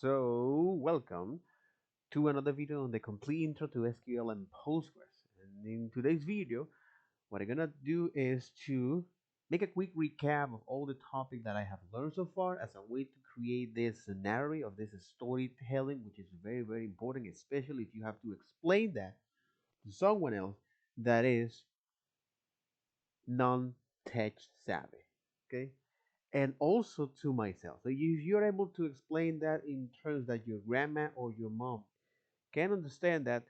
So, welcome to another video on the complete intro to SQL and Postgres. And in today's video, what I'm gonna do is to make a quick recap of all the topic that I have learned so far as a way to create this scenario of this storytelling, which is very, very important, especially if you have to explain that to someone else that is non-tech savvy. Okay, and also to myself. So if you're able to explain that in terms that your grandma or your mom can understand that,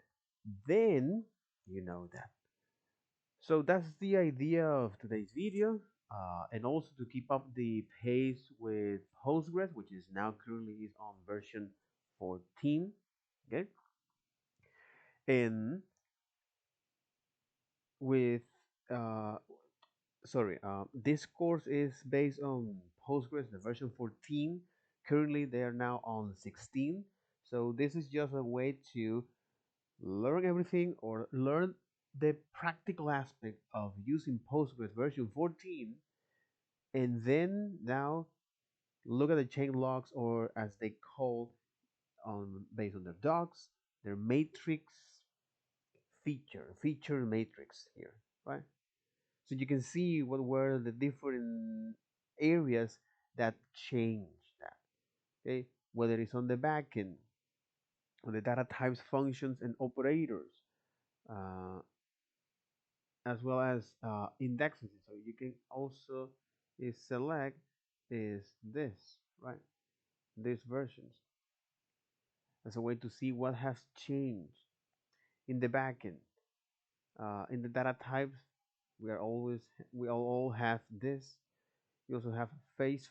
then you know that. So that's the idea of today's video. And also to keep up the pace with Postgres, which is now currently is on version 14. Okay, and with uh, this course is based on Postgres, the version 14. Currently, they are now on 16. So this is just a way to learn everything or learn the practical aspect of using Postgres version 14, and then now look at the chain logs, or as they call on based on their docs, their matrix feature matrix here, right? So you can see what were the different areas that changed that. Okay, whether it's on the backend, on the data types, functions, and operators, uh, as well as indexes. So you can also select is this, right? These versions as a way to see what has changed in the backend. In the data types, we all have this. We also have phrase,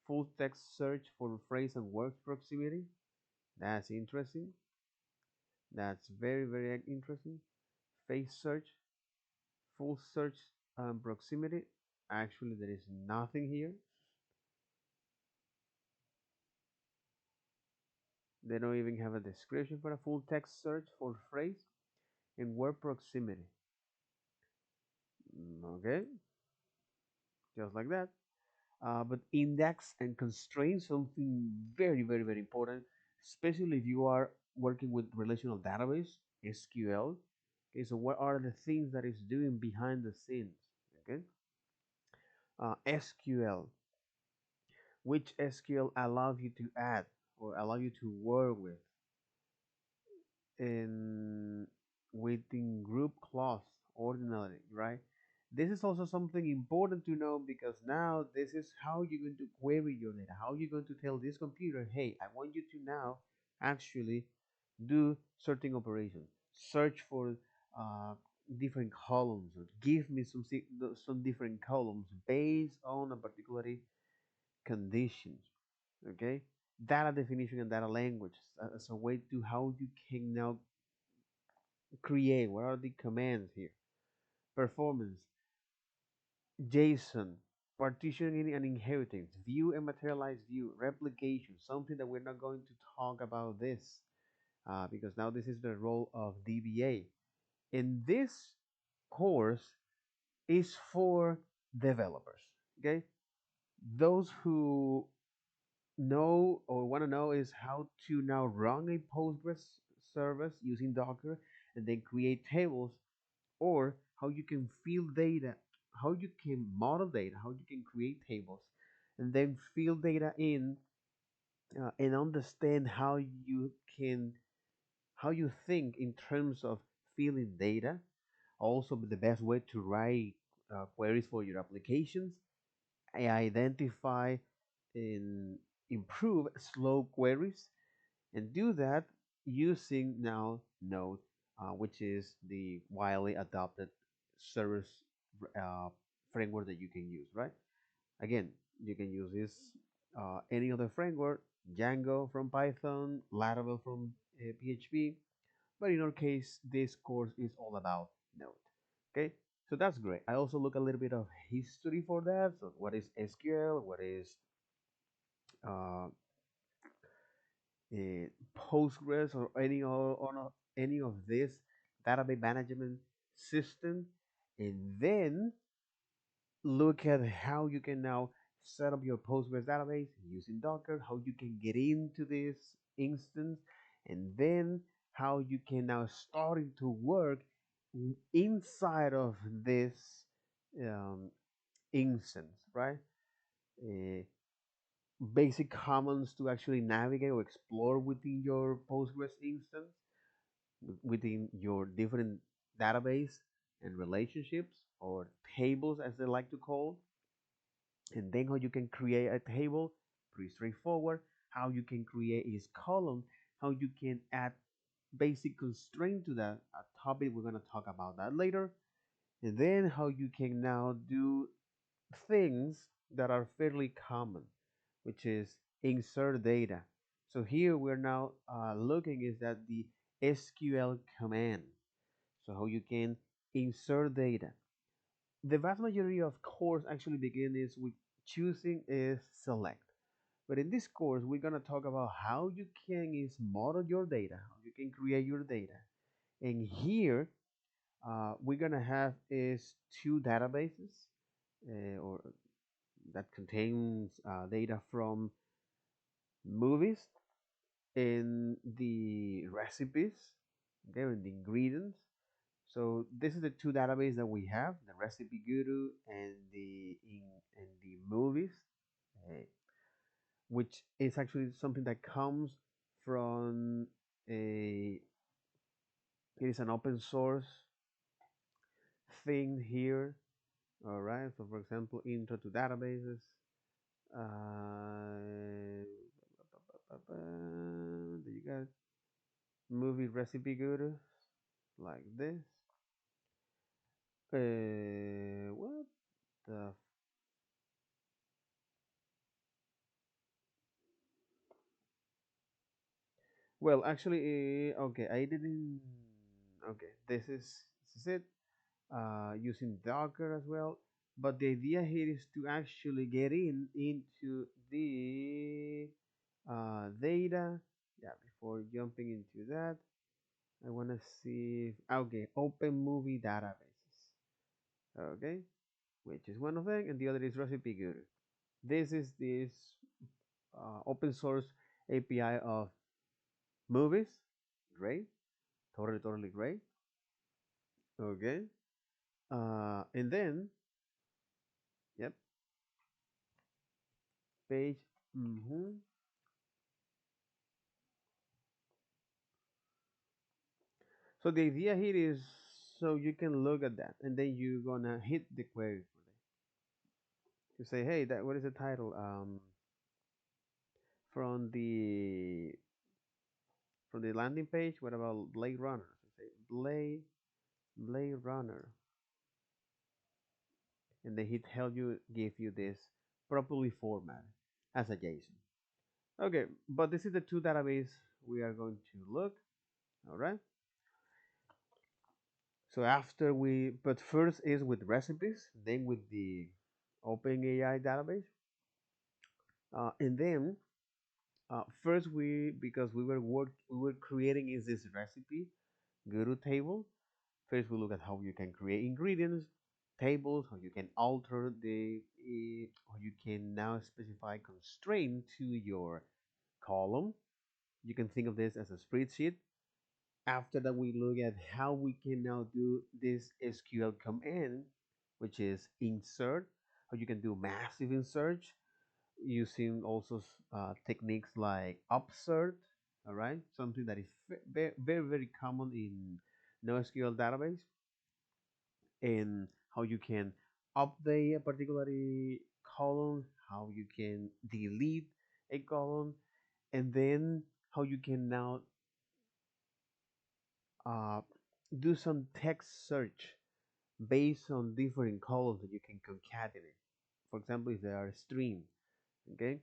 full text search for phrase and word proximity. That's interesting. That's very, very interesting. Face search, full search proximity. Actually, there is nothing here. They don't even have a description for a full text search for phrase and word proximity. Okay, just like that. But index and constraint, something very, very, very important, especially if you are working with relational database, SQL. Okay, so what are the things that it's doing behind the scenes? Okay, SQL, which SQL allows you to add or allow you to work with in within group clause ordinarily, right? This is also something important to know because now this is how you're going to query your data, how you're going to tell this computer, hey, I want you to now actually do certain operations, search for uh, different columns, or give me some different columns based on a particular conditions. Okay, data definition and data language as a way to how you can now create. What are the commands here? Performance, JSON, partitioning and inheritance, view and materialized view, replication, something that we're not going to talk about this because now this is the role of DBA. And this course is for developers, okay? Those who know or want to know is how to now run a Postgres service using Docker and then create tables, or how you can fill data, how you can model data, how you can create tables, and then fill data in and understand can how you think in terms of filling data. Also, the best way to write queries for your applications, identify and improve slow queries, and do that using now Node, which is the widely adopted service uh, framework that you can use, right? Again, you can use this any other framework, Django from Python, Laravel from PHP, but in our case, this course is all about Node. Okay, so that's great. I also look a little bit of history for that. So, what is SQL? What is uh, Postgres or any of this database management system, and then look at how you can now set up your Postgres database using Docker, how you can get into this instance, and then how you can now start to work inside of this um, instance, right? Uh, Basic commands to actually navigate or explore within your Postgres instance, within your different database and relationships or tables as they like to call, and then how you can create a table, pretty straightforward. How you can create is column, how you can add basic constraint to that a topic, we're going to talk about that later. And then how you can now do things that are fairly common, which is insert data. So here we're now looking is that the SQL command. So how you can insert data. The vast majority of course actually begin is with choosing is select. But in this course, we're gonna talk about how you can is model your data, how you can create your data. And here we're gonna have is two databases or that contains data from movies and the recipes, okay, and the ingredients. So this is the two databases that we have: the recipe guru and the movies, uh, which is actually something that comes from a it is an open source thing here. All right. So for example, intro to databases. Do you got movie recipe guru like this? What the? Well, actually, okay, I didn't. Okay, this is it. Using Docker as well. But the idea here is to actually get into the data. Yeah, before jumping into that, I want to see. Okay, open movie databases. Okay, which is one of them, and the other is Recipe Guru. This is this open source API of movies. Great, totally great. Okay, and then yep, page. Mhm. So the idea here is so you can look at that and then you're gonna hit the query for that. You say, hey, that what is the title? From the landing page, what about Blade Runner? So say Blade Runner, and then he tell you give you this properly format as a JSON. Okay, but this is the two database we are going to look. All right. So after but first is with recipes, then with the OpenAI database, and then first because we were creating is this recipe guru table. First we look at how you can create ingredients tables, how you can alter how you can now specify constraint to your column. You can think of this as a spreadsheet. After that we look at how we can now do this SQL command, which is insert, how you can do massive insert using also techniques like upsert, all right, something that is very common in NoSQL database, and how you can update a particular column, how you can delete a column, and then how you can now uh, do some text search based on different columns that you can concatenate. For example, if they are a string, okay,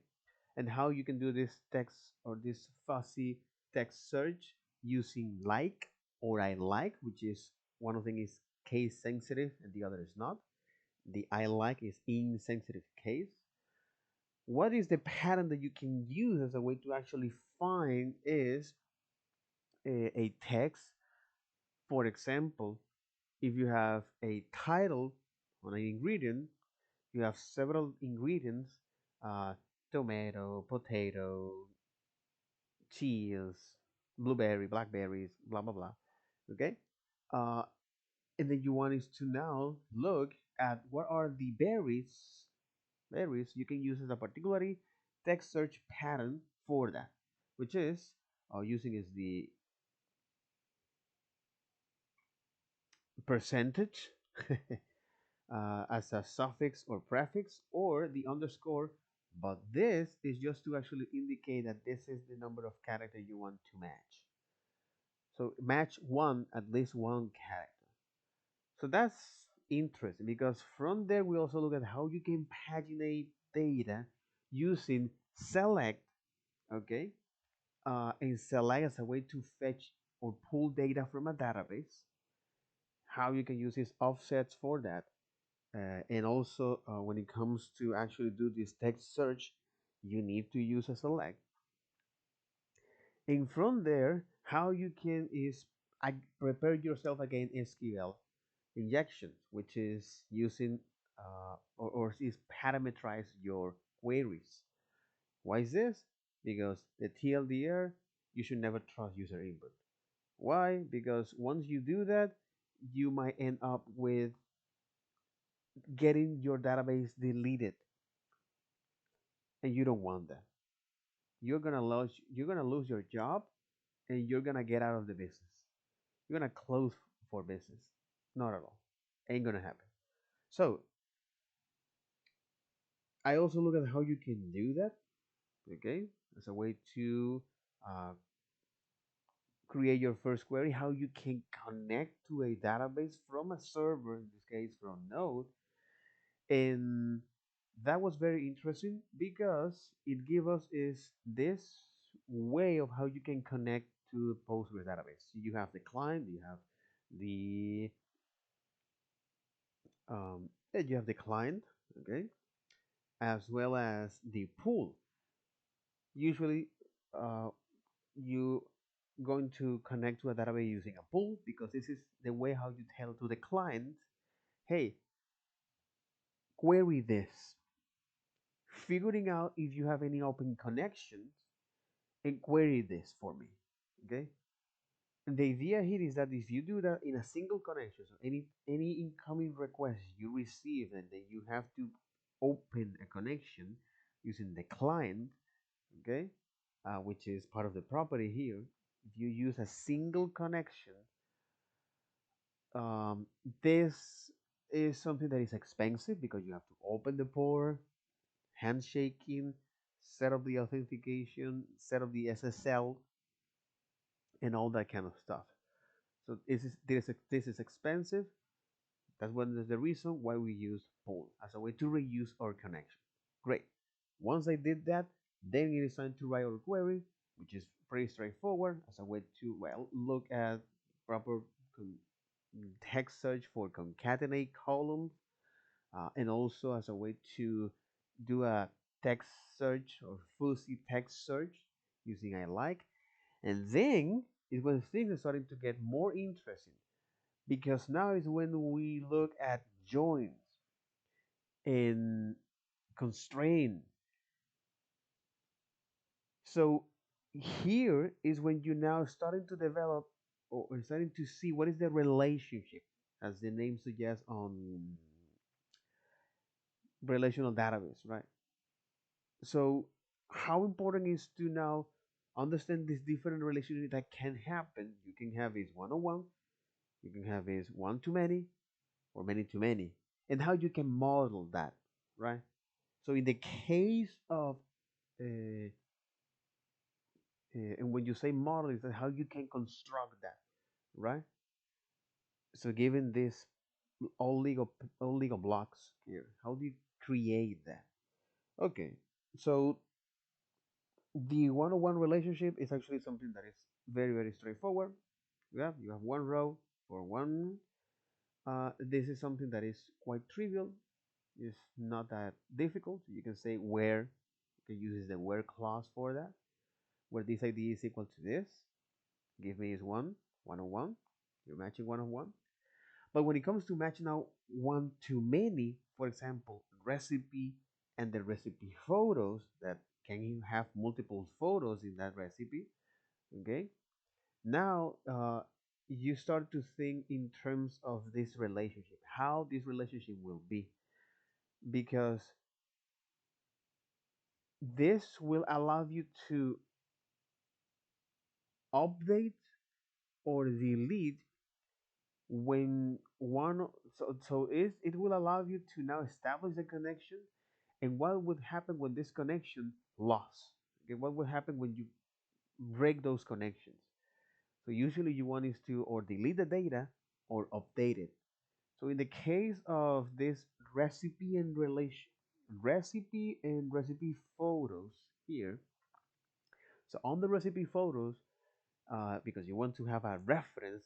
and how you can do this text or this fuzzy text search using like or I like, which is one of them is case sensitive and the other is not. The I like is insensitive case. What is the pattern that you can use as a way to actually find is a text? For example, if you have a title on an ingredient, you have several ingredients, uh, tomato, potato, cheese, blueberry, blackberries, blah blah blah. Okay, uh, and then you want is to now look at what are the berries you can use as a particularly text search pattern for that, which is using is the percentage as a suffix or prefix or the underscore, but this is just to actually indicate that this is the number of characters you want to match. So match one, at least one character. So that's interesting because from there we also look at how you can paginate data using select, okay, and select as a way to fetch or pull data from a database. How you can use these offsets for that, and also when it comes to actually do this text search, you need to use a select. And from there, how you can is prepare yourself again SQL injections, which is using or is parameterize your queries. Why is this? Because the TLDR, you should never trust user input. Why? Because once you do that, you might end up with getting your database deleted, and you don't want that. You're gonna lose your job, and you're gonna get out of the business. You're gonna close for business. Not at all. Ain't gonna happen. So I also look at how you can do that. Okay, as a way to uh, create your first query, how you can connect to a database from a server, in this case from Node, and that was very interesting because it gives us is this way of how you can connect to the Postgres database. So you have the client, the you have the client, okay, as well as the pool. Usually, uh, you going to connect to a database using a pool because this is the way how you tell to the client, hey, query this, figuring out if you have any open connections and query this for me. Okay. And the idea here is that if you do that in a single connection, so any incoming request you receive, and then you have to open a connection using the client, okay, which is part of the property here. If you use a single connection, um, this is something that is expensive because you have to open the port, handshaking, set up the authentication, set up the SSL, and all that kind of stuff. So this is expensive. That's one of the reason why we use pool as a way to reuse our connection. Great. Once I did that, then it is time to write our query, which is pretty straightforward as a way to, well, look at proper text search for concatenate columns, and also as a way to do a text search or fuzzy text search using I like. And then is when things are starting to get more interesting because now is when we look at joins and constraint. So here is when you now starting to develop or starting to see what is the relationship, as the name suggests, on relational database, right? So how important is to now understand these different relationships that can happen. You can have is one-on-one, you can have is one to many, or many to many, and how you can model that, right? So in the case of and when you say model, is that how you can construct that, right? So given this all legal blocks here, how do you create that? Okay, so the one-on-one relationship is actually something that is very very straightforward. Yeah, you have one row for one. This is something that is quite trivial. It's not that difficult. You can say where. You can use the where clause for that. Where this ID is equal to this. Give me is one on one. You're matching one-on-one. But when it comes to matching now one to many, for example, recipe and the recipe photos that can you have multiple photos in that recipe. Okay, now you start to think in terms of this relationship, how this relationship will be, because this will allow you to update or delete when one, it will allow you to now establish a connection, and what would happen when this connection lost. Okay, what would happen when you break those connections? So usually you want is to or delete the data or update it. So in the case of this recipe and relation recipe photos here, so on the recipe photos, because you want to have a reference,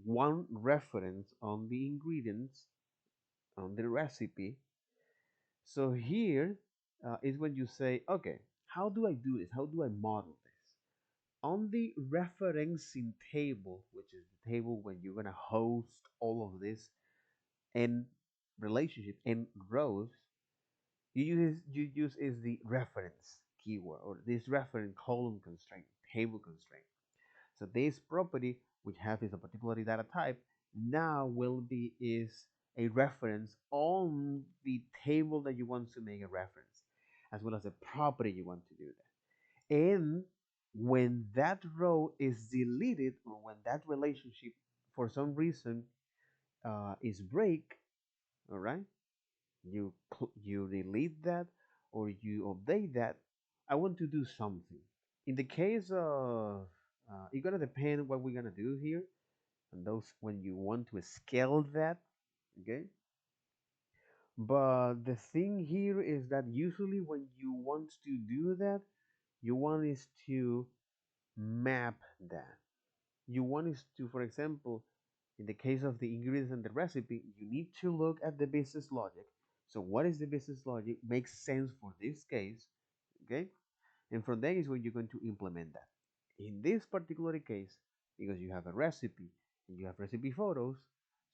one reference on the ingredients on the recipe. So here is when you say, okay, how do I do this? How do I model this? On the referencing table, which is the table when you're gonna host all of this and relationship and rows, you use is the reference keyword or this reference column constraint, table constraint. So this property, which has is a particular data type, now will be is a reference on the table that you want to make a reference, as well as the property you want to do that. And when that row is deleted or when that relationship for some reason is break, all right, you delete that or you update that. I want to do something. In the case of it's gonna depend what we're gonna do here, and those when you want to scale that, okay. But the thing here is that usually when you want to do that, you want is to map that. You want is to, for example, in the case of the ingredients and the recipe, you need to look at the business logic. So what is the business logic? Makes sense for this case, okay? And from there is when you're going to implement that. In this particular case, because you have a recipe and you have recipe photos,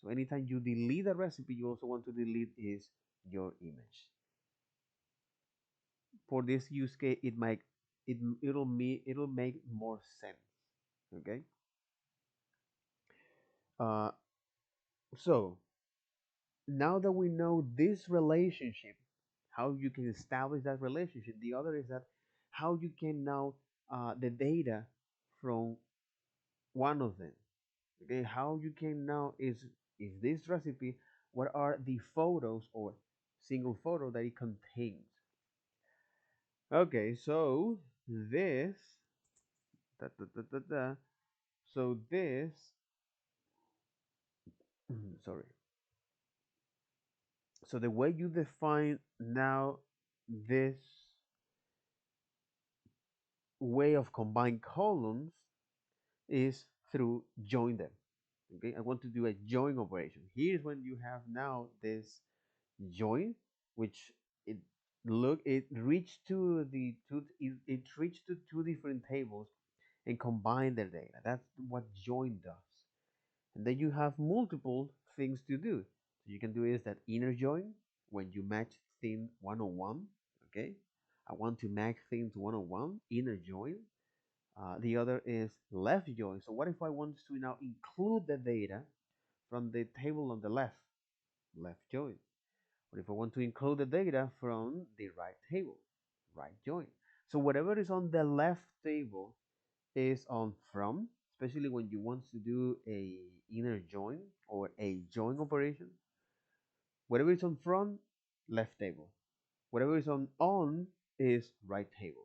so anytime you delete a recipe, you also want to delete is your image. For this use case, it'll make more sense. Okay. Uh, so now that we know this relationship, how you can establish that relationship, the other is that how you can now the data from one of them. Okay, how you can now is this recipe, what are the photos or single photo that it contains. Okay, so this da, da, da, da, da. So this sorry, so the way you define now this way of combine columns is through join them. Okay, I want to do a join operation. Here's when you have now this join, which it it reached to two different tables and combine their data. That's what join does. And then you have multiple things to do. So you can do is that inner join when you match theme 101. Okay, I want to match themes 101, inner join. The other is left join. So what if I want to now include the data from the table on the left? Left join. Or if I want to include the data from the right table, right join. So whatever is on the left table is on from, especially when you want to do a inner join or a join operation. Whatever is on from, left table. Whatever is on is right table.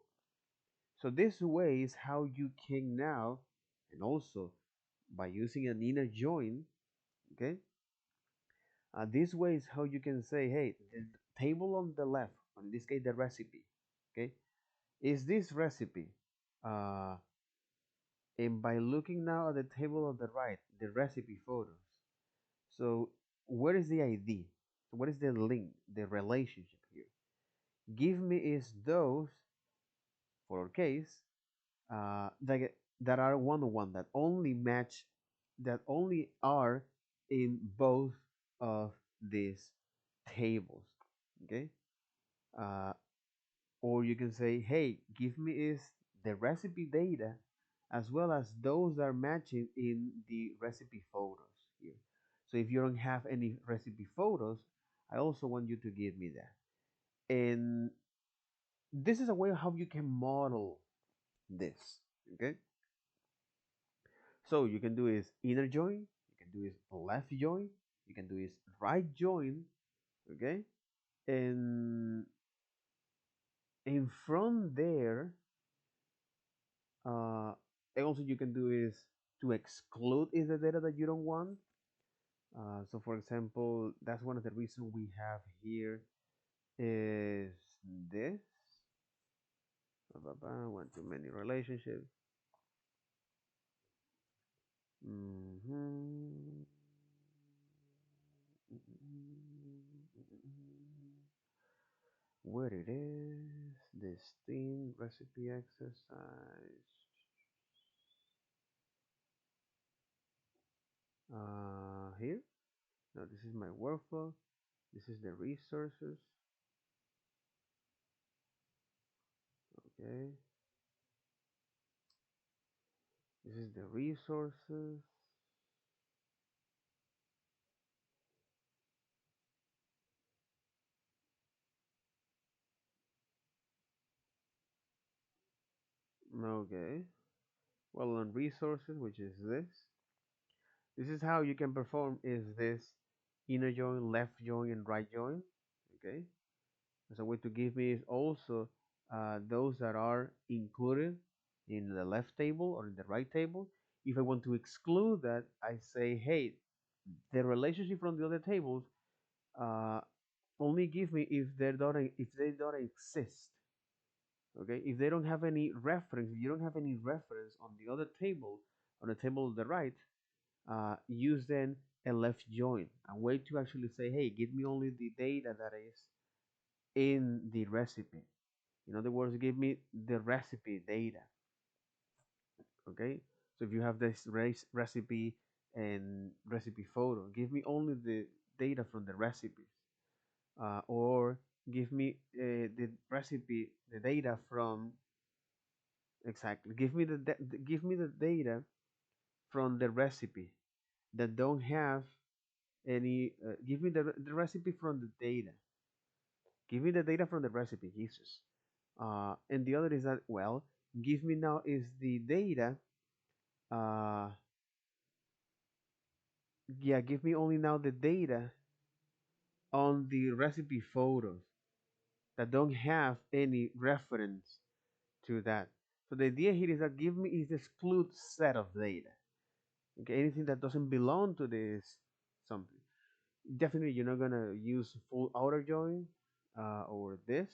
So this way is how you can now, and also by using an inner join, okay, this way is how you can say, hey, the table on the left, in this case, the recipe, okay, is this recipe. Uh, and by looking now at the table on the right, the recipe photos. So where is the ID? So what is the link, the relationship here? Give me is those, for our case, that are one-on-one, that only match, that only are in both of these tables. Okay. Uh, or you can say, hey, give me is the recipe data as well as those that are matching in the recipe photos here. So if you don't have any recipe photos, I also want you to give me that. And this is a way of how you can model this. Okay. So you can do is inner join, you can do is left join, you can do is right join. Okay. And from there, Uh, and also you can do is to exclude is the data that you don't want. So for example, that's one of the reasons we have here is this. One too many relationships. Mm-hmm. Where it is, this theme recipe exercise. Here. No, this is my workflow. This is the resources. Okay. This is the resources. Okay. Well, on resources, which is this is how you can perform is this inner join, left join, and right join. Okay. So way to give me is also those that are included in the left table or in the right table. If I want to exclude that, I say, hey, the relationship from the other tables uh, only give me if they don't exist. Okay, if they don't have any reference, if you don't have any reference on the other table, on the table on the right, use then a left join, a way to actually say, hey, give me only the data that is in the recipe. In other words, give me the recipe data. Okay, so if you have this recipe and recipe photo, give me only the data from the recipes, or give me the recipe, the data from exactly. Give me the data from the recipe that don't have any. Give me the recipe from the data. Give me the data from the recipe, Jesus. And the other is that well, give me now is the data. Uh, yeah, give me only now the data on the recipe photos that don't have any reference to that. So the idea here is that give me is exclude set of data. Okay, anything that doesn't belong to this something. Definitely you're not gonna use full outer join or this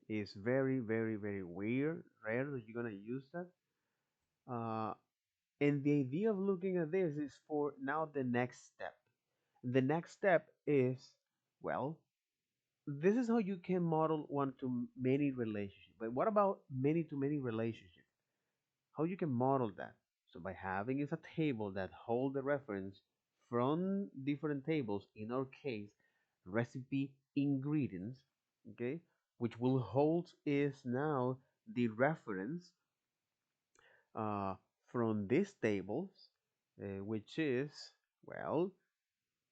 is very weird, rare that you're gonna use that. Uh, and the idea of looking at this is for now the next step. The next step is well, this is how you can model one to many relationship. But what about many to many relationship? How you can model that? So by having is a table that hold the reference from different tables, in our case, recipe ingredients, okay, which will hold is now the reference uh, from these tables, which is, well,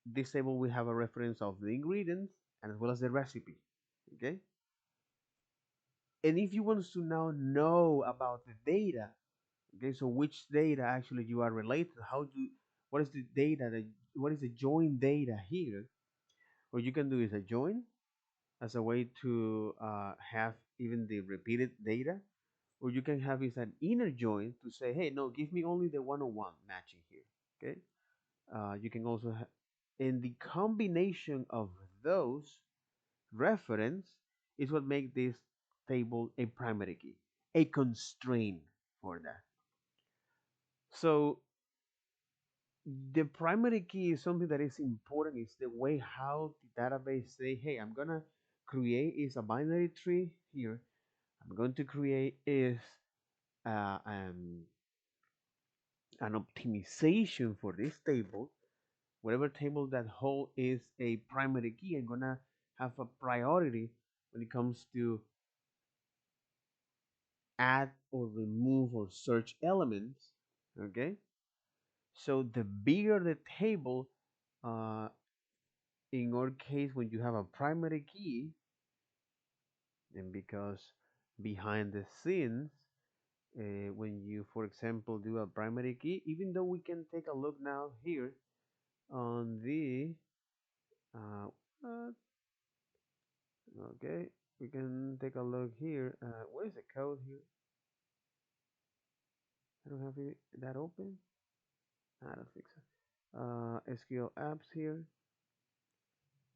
this table will have a reference of the ingredients and as well as the recipe, okay? And if you want to now know about the data, okay, so which data actually you are related, what is the data that, what is the join data here? What you can do is a join as a way to have even the repeated data, or you can have is an inner join to say, hey, no, give me only the one-on-one matching here, okay? You can also and the combination of those reference is what makes this table a primary key, a constraint for that. So the primary key is something that is important. It's the way how the database say, hey, I'm gonna create is a binary tree here. I'm going to create is uh, um, an optimization for this table. Whatever table that hold is a primary key, I'm gonna have a priority when it comes to add or remove or search elements. Okay, so the bigger the table, uh, in our case, when you have a primary key, and because behind the scenes, when you, for example, do a primary key, even though we can take a look now here on the, uh, uh, okay, we can take a look here. What is the code here? I don't have that open. I don't think so. SQL apps here.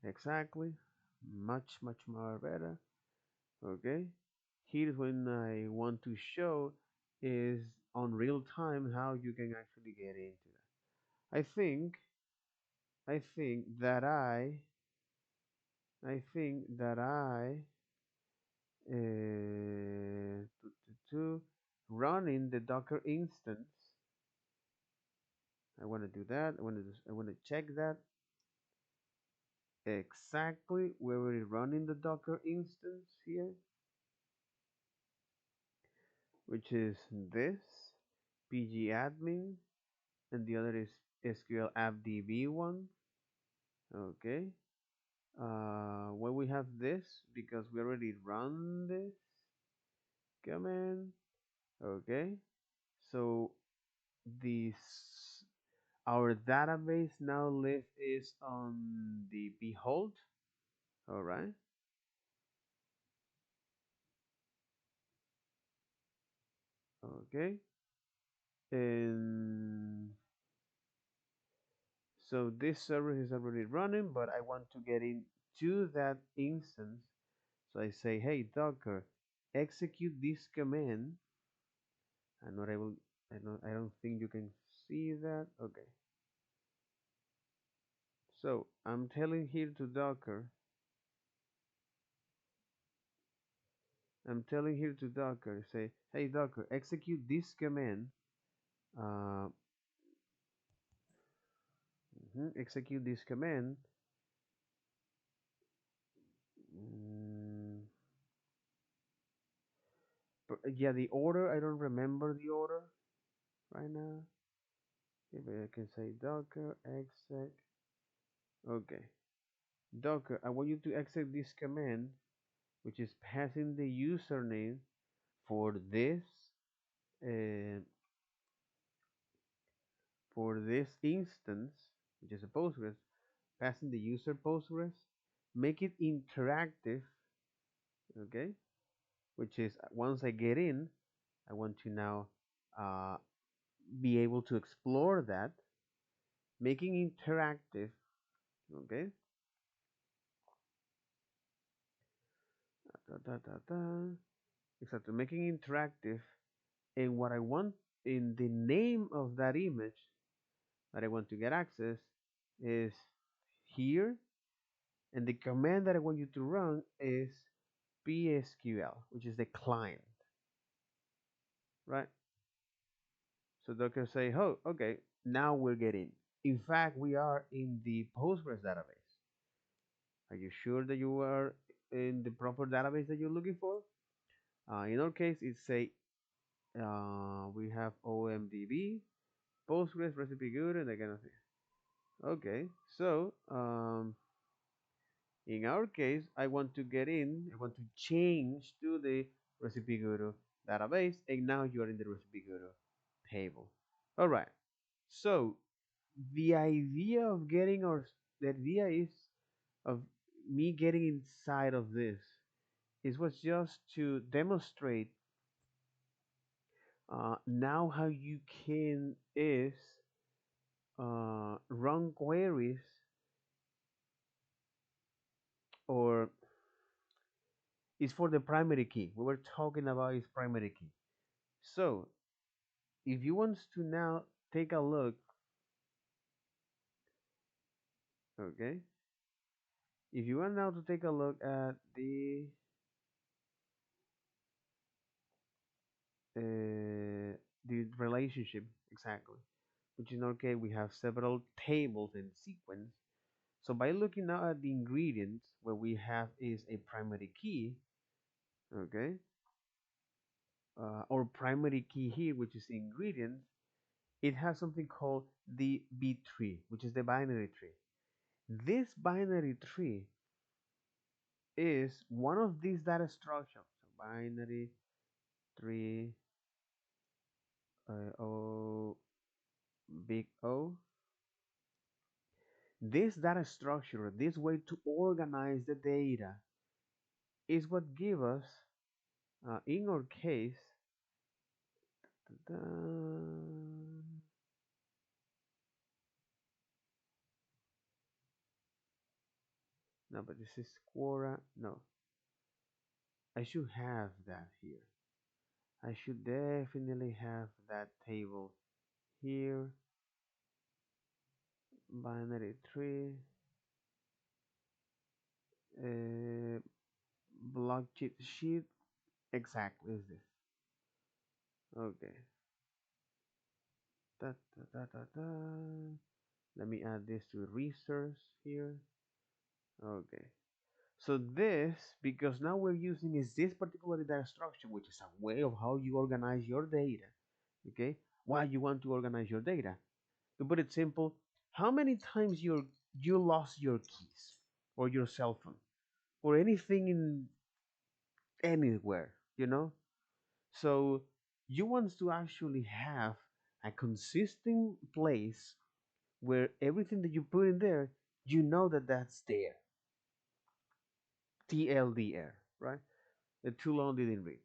Exactly. Much more better. Okay. Here's when I want to show is on real time how you can actually get into that. I think that I running the Docker instance. I want to do that. I want to check that exactly where we're running the Docker instance here, which is this pgadmin, and the other is SQL appdb one. Okay. When we have this, because we already run this command. Okay. So this our database now live is on the behold. All right. Okay. And so this server is already running, but I want to get into that instance. So I say, hey, Docker, execute this command. I'm not able, I don't think you can see that. Okay. So I'm telling here to Docker, say, hey, Docker, execute this command. Uh, execute this command. Mm, yeah, the order, I don't remember the order right now. Maybe I can say Docker exec. Okay. Docker, I want you to execute this command, which is passing the username for this uh, instance, which is a Postgres, passing the user Postgres, make it interactive, okay? Which is once I get in, I want to now uh, be able to explore that, making interactive, okay? Da, da, da, da. Exactly, making interactive, and what I want in the name of that image that I want to get access is here, and the command that I want you to run is PSQL, which is the client, right? So Docker say, oh, okay, now we're getting. In fact, we are in the Postgres database. Are you sure that you are in the proper database that you're looking for? In our case, it's say we have OMDB, Postgres, recipe good, and that kind of thing. Okay, so in our case, I want to get in, I want to change to the recipe guru database, and now you are in the recipe guru table. All right. So the idea of getting or the idea is of me getting inside of this is was just to demonstrate now how you can is run queries or is for the primary key. We were talking about is primary key. So if you want to now take a look, okay, if you want now to take a look at the relationship exactly, which in our case we have several tables in sequence. So by looking now at the ingredients, what we have is a primary key, okay, or primary key here, which is the ingredient. It has something called the B tree, which is the binary tree. This binary tree is one of these data structures. So binary tree, O, big O. This data structure, this way to organize the data, is what give us, in our case, no, but this is Quora. No, I should have that here. I should definitely have that table here. Binary tree, uh, block cheat sheet. Exactly is this. Okay. Da, da, da, da, da. Let me add this to resource here. Okay. So this, because now we're using is this particular data structure, which is a way of how you organize your data. Okay. Why you want to organize your data? To put it simple, how many times you lost your keys or your cell phone or anything in anywhere, you know? So you want to actually have a consistent place where everything that you put in there, you know that that's there. TLDR, right? Too long didn't read.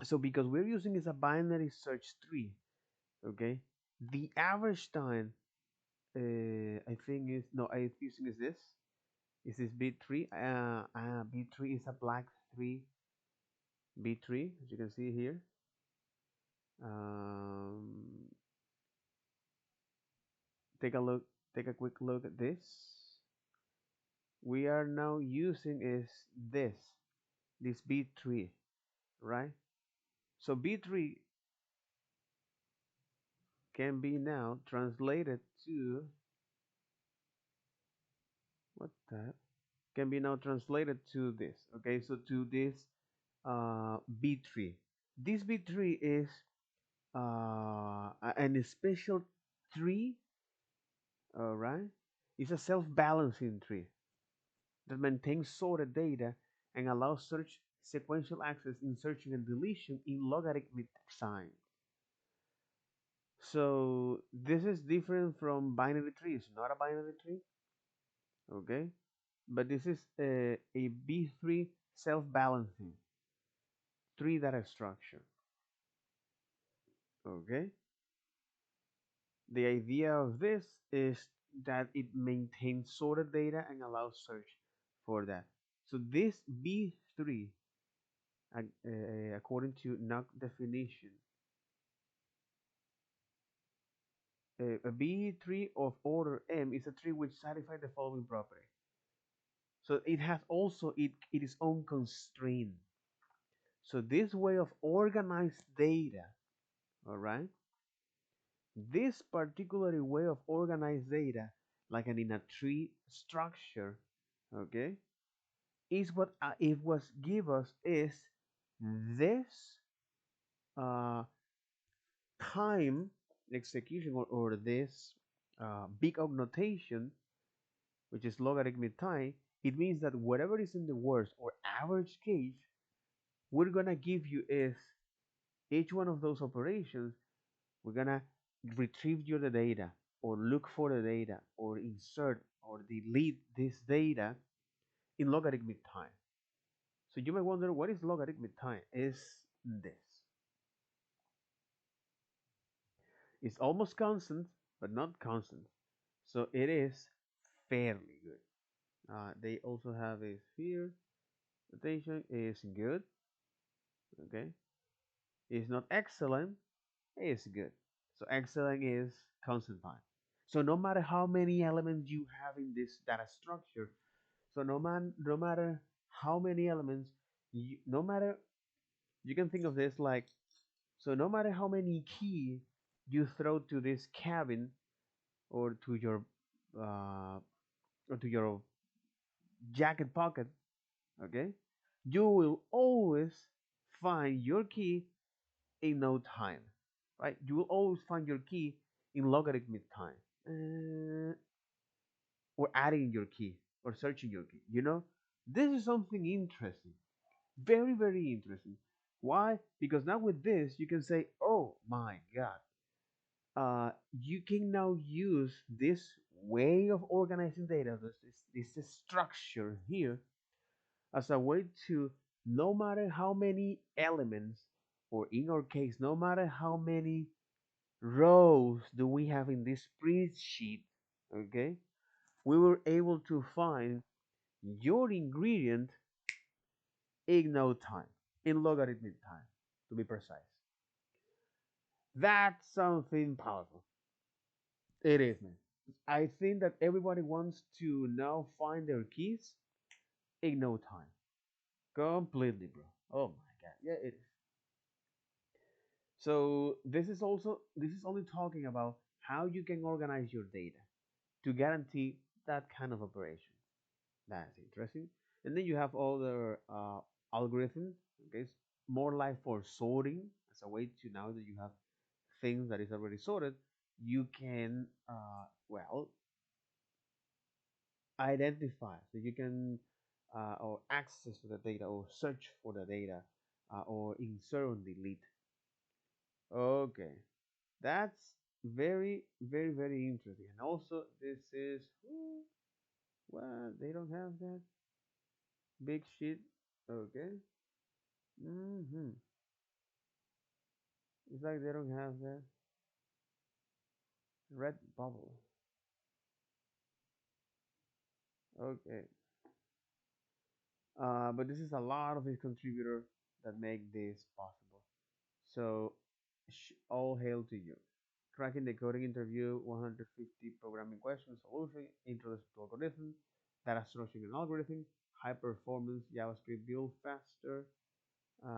So because we're using is a binary search tree, okay? The average time, I think is no, I using is this. Is this B3? B3 is a black three. B3, as you can see here. Um, take a look. Take a quick look at this. We are now using is this B3, right? So B3 can be now translated to what that can be now translated to this. Okay, so to this B3. This B3 is an special tree. All right, it's a self-balancing tree that maintains sorted data and allows search sequential access, insertion, and deletion in logarithmic sign. So this is different from binary tree. It's not a binary tree, okay? But this is a B3 self-balancing tree data structure, okay? The idea of this is that it maintains sorted data and allows search for that. So this B3, according to NUC definition, a B tree of order M is a tree which satisfies the following property. So it has also its own constraint. So this way of organized data, all right, this particular way of organized data, like in a tree structure, okay, is what it was give us is this uh, time execution or this big O notation, which is logarithmic time. It means that whatever is in the worst or average case, we're gonna give you is each one of those operations. We're gonna retrieve your data or look for the data or insert or delete this data in logarithmic time. So you may wonder what is logarithmic time? Is this? It's almost constant, but not constant. So it is fairly good. They also have a here. Rotation is good. Okay. It's not excellent. It's good. So excellent is constant time. So no matter how many elements you have in this data structure, so no matter how many elements, no matter you can think of this like so no matter how many key you throw to this cabin or to your or to your jacket pocket, okay, you will always find your key in no time, right? You will always find your key in logarithmic time, or adding your key or searching your key. This is something interesting, very, very interesting. Why? Because now with this, you can say, oh my God, you can now use this way of organizing data, this structure here, as a way to, no matter how many elements, or in our case, no matter how many rows do we have in this spreadsheet, okay, we were able to find your ingredient in no time, in logarithmic time, to be precise. That's something powerful. It is, man. I think that everybody wants to now find their keys in no time. Completely, bro. Oh my God. Yeah, it is. So this is only talking about how you can organize your data to guarantee that kind of operation. That's interesting. And then you have other algorithms. Okay, it's more like for sorting, as a way to, now that you have things that is already sorted, you can well, identify. So you can or access to the data, or search for the data, or insert and delete. Okay, that's very, very, very interesting. And also, this is, well, they don't have that big shit. Okay. Mm-hmm. It's like they don't have that red bubble. Okay. But this is a lot of his contributor that make this possible. So, all hail to you. Cracking the coding interview, 150 programming questions, solution, introduction to algorithm, data structuring and algorithm, high performance JavaScript build faster,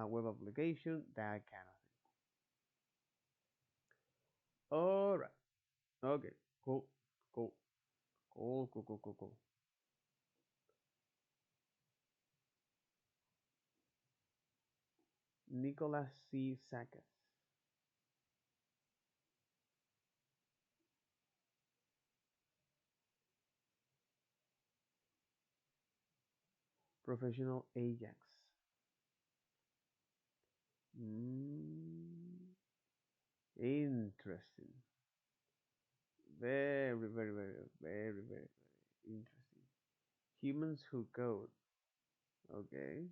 web application, that kind of thing. All right. Okay. Cool. Cool. Cool. Cool. Cool. Cool. Cool. Nicholas C. Sackett, professional Ajax. Mm, interesting. Very, very, very, very, very, very interesting. Humans who code. Okay.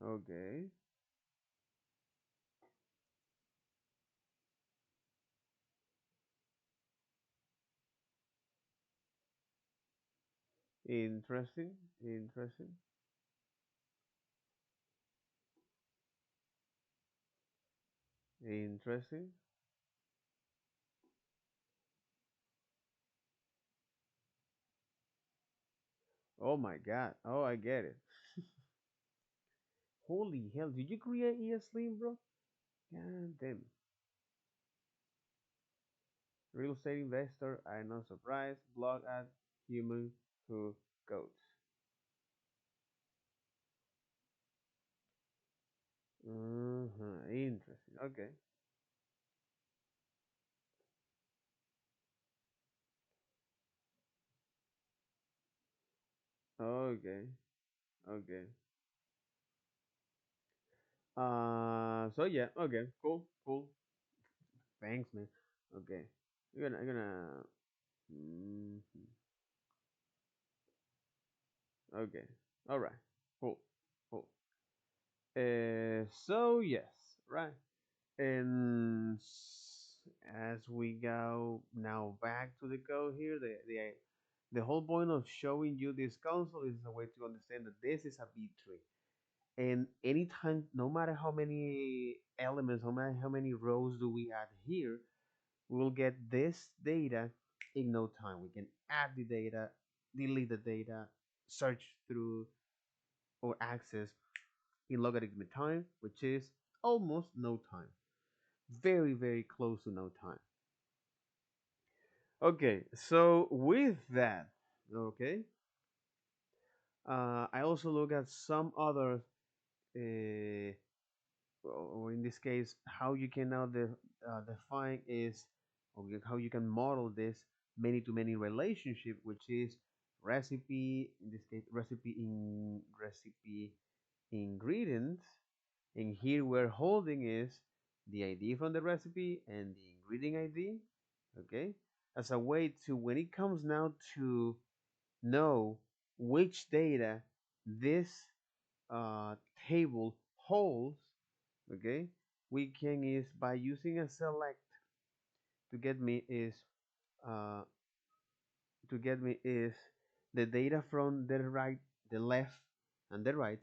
Okay. Interesting. Interesting. Interesting. Oh my God. Oh, I get it. Holy hell. Did you create ESLim, bro? God damn. Real estate investor. I'm not surprised. Blog at human who codes. Interesting. Okay. Okay. Okay. So yeah. Okay. Cool. Cool. Thanks, man. Okay. I'm gonna. Mhm. Okay. All right. Cool. Cool. So yes. Right. And as we go now back to the code here, the whole point of showing you this console is a way to understand that this is a B tree. And anytime, no matter how many elements, how many rows do we add here, we will get this data in no time. We can add the data, delete the data, search through, or access in logarithmic time, which is almost no time. Very, very close to no time. Okay, so with that, okay, I also look at some other, uh, or in this case, how you can now define is, or how you can model this many-to-many relationship, which is recipe, in this case, recipe ingredients, and here we're holding is the ID from the recipe and the ingredient ID, okay, as a way to when it comes now to know which data this uh, table holds, okay, we can is by using a select to get me is uh, to get me is the data from the right, the left, and the right,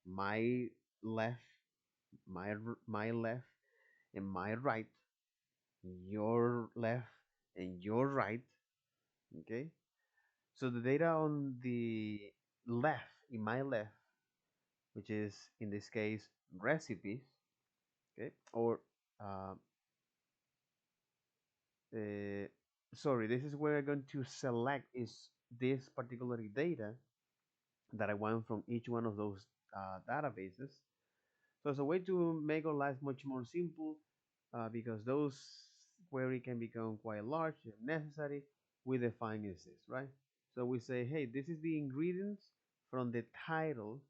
my left, my left, and my right, your left, and your right. Okay, so the data on the left, in my left, which is in this case recipes, okay, or uh, uh, sorry, this is where I'm going to select is this particular data that I want from each one of those databases. So it's a way to make our life much more simple because those query can become quite large if necessary. We define is this, right? So we say, hey, this is the ingredients from the title.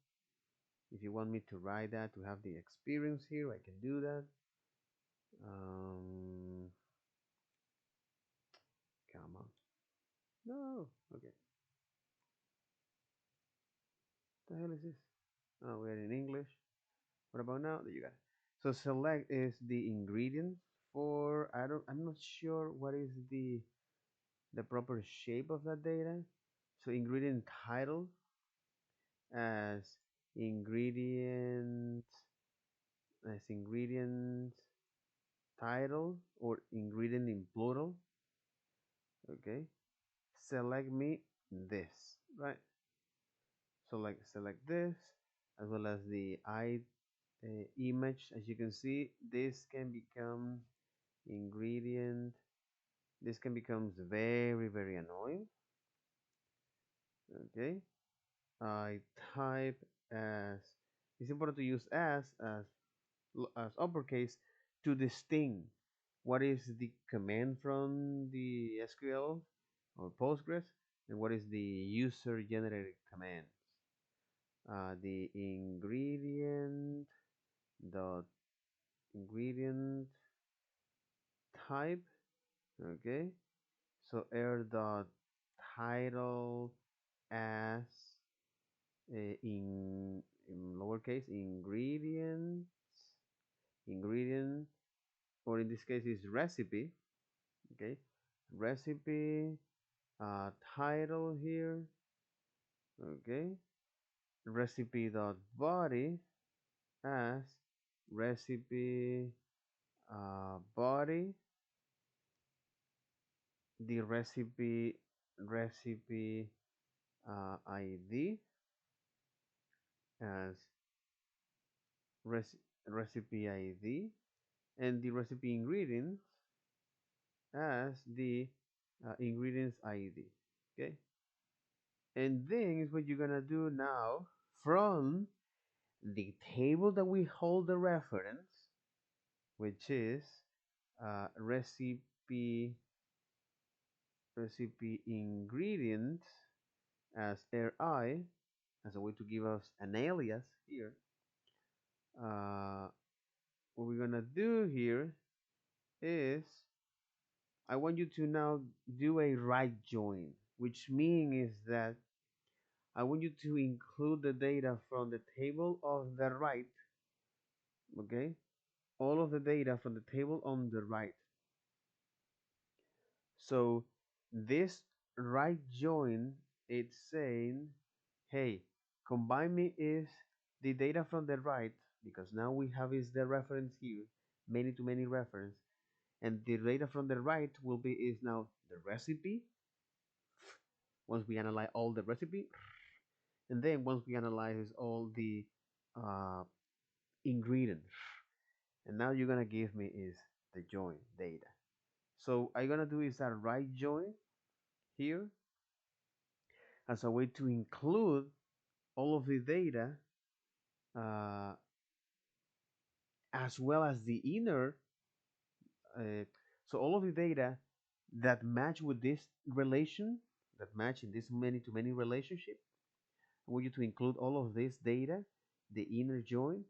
If you want me to write that to have the experience here, I can do that. Um, Come on. No. Okay. The hell is this? Oh, we're in English. What about now? There you got it. So select is the ingredient for I'm not sure what is the proper shape of that data. So ingredient title as ingredient ingredient title or ingredient in plural. Okay. Select me this, right? So like select this as well as the image. As you can see, this can become ingredient. This can becomes very, very annoying. Okay, I type as, it's important to use as uppercase to distinct what is the command from the SQL or Postgres and what is the user generated command. The dot ingredient type. Okay, so air dot title as in lowercase ingredient, or in this case is recipe. Okay, recipe title here. Okay, recipe dot body as recipe body, the recipe ID as recipe ID, and the recipe ingredients as the ingredients ID. Okay, and then is what you're gonna do now from the table that we hold the reference, which is recipe ingredients as RI as a way to give us an alias here. What we're gonna do here is I want you to now do a right join, which means is that I want you to include the data from the table of the right, okay? All of the data from the table on the right. So this right join, it's saying, hey, combine me is the data from the right, because now we have is the reference here, many to many reference, and the data from the right will be is now the recipe. Once we analyze all the recipe, and then once we analyze all the ingredients. And now you're gonna give me is the join data. So I'm gonna do is a right join here as a way to include all of the data uh, as well as the inner. Uh, so all of the data that match with this relation, that match in this many to many relationship, I want you to include all of this data, the inner join.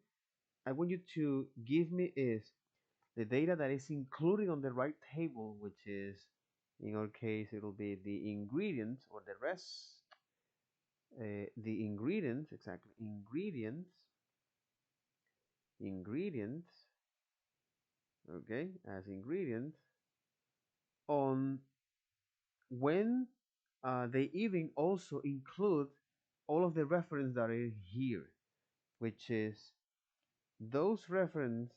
I want you to give me is the data that is included on the right table, which is, in our case, it'll be the ingredients or the rest, the ingredients, exactly, ingredients, okay, as ingredients on when they even also include all of the reference that are here, which is those reference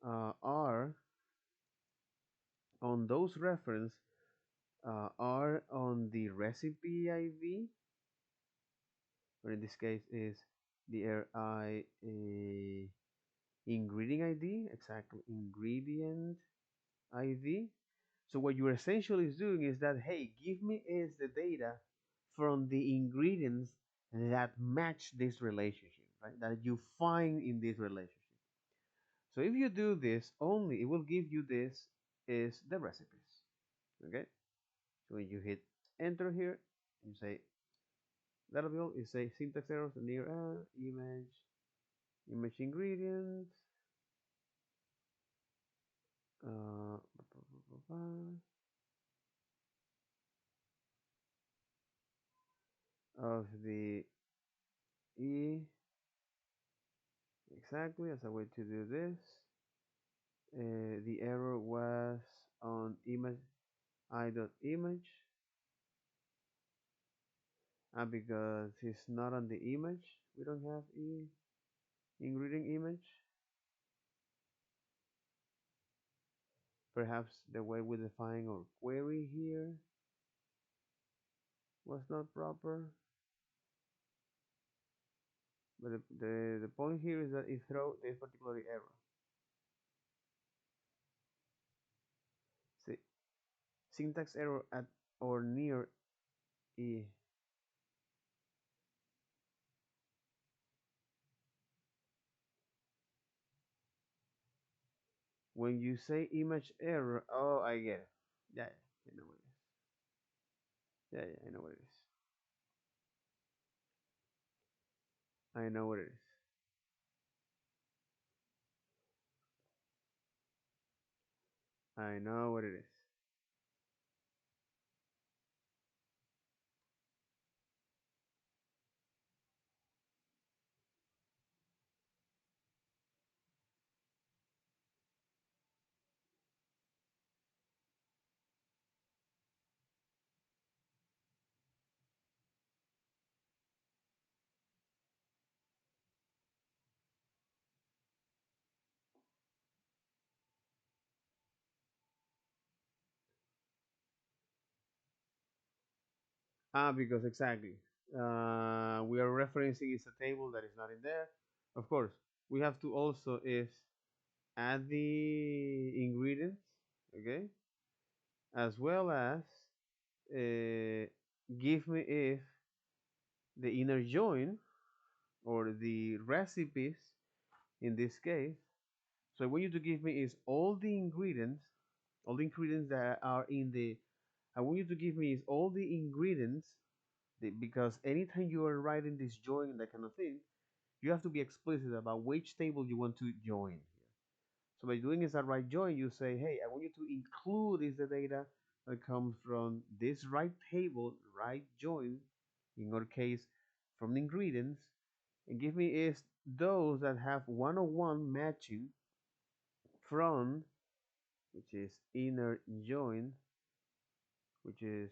are on those reference are on the recipe IV, or in this case is the RI ingredient ID, exactly ingredient ID. So what you're essentially is doing is that, hey, give me is the data from the ingredients that match this relationship, right? That you find in this relationship. So if you do this only, it will give you this is the recipes. Okay. So when you hit enter here, you say that'll be all. You say syntax errors near image ingredients. Uh, of the E exactly as a way to do this. The error was on image i.image, and because it's not on the image, we don't have ingredient image. Perhaps the way we define our query here was not proper. But the point here is that it throws this particular error. See, syntax error at or near E. When you say image error, oh, I get it. Yeah, yeah, I know what it is. Yeah, yeah, I know what it is. I know what it is. I know what it is. Ah, because exactly. We are referencing is a table that is not in there. Of course, we have to also is add the ingredients, okay, as well as uh, give me if the inner join or the recipes in this case. So I want you to give me is all the ingredients that are in the. I want you to give me is all the ingredients because anytime you are writing this join and that kind of thing, you have to be explicit about which table you want to join. So by doing is a right join, you say, hey, I want you to include is the data that comes from this right table, right join, in our case, from the ingredients, and give me is those that have one-on-one matching from, which is inner join, which is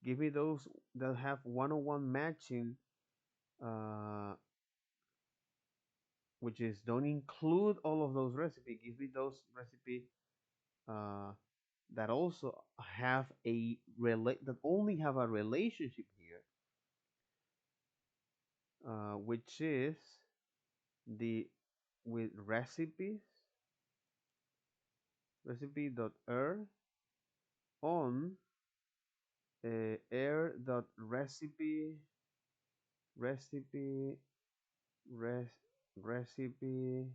give me those that have one-on-one matching, uh, which is don't include all of those recipe. Give me those recipe uh, that also have a that only have a relationship here, which is the with recipes recipe.er on air.recipe recipe res, recipe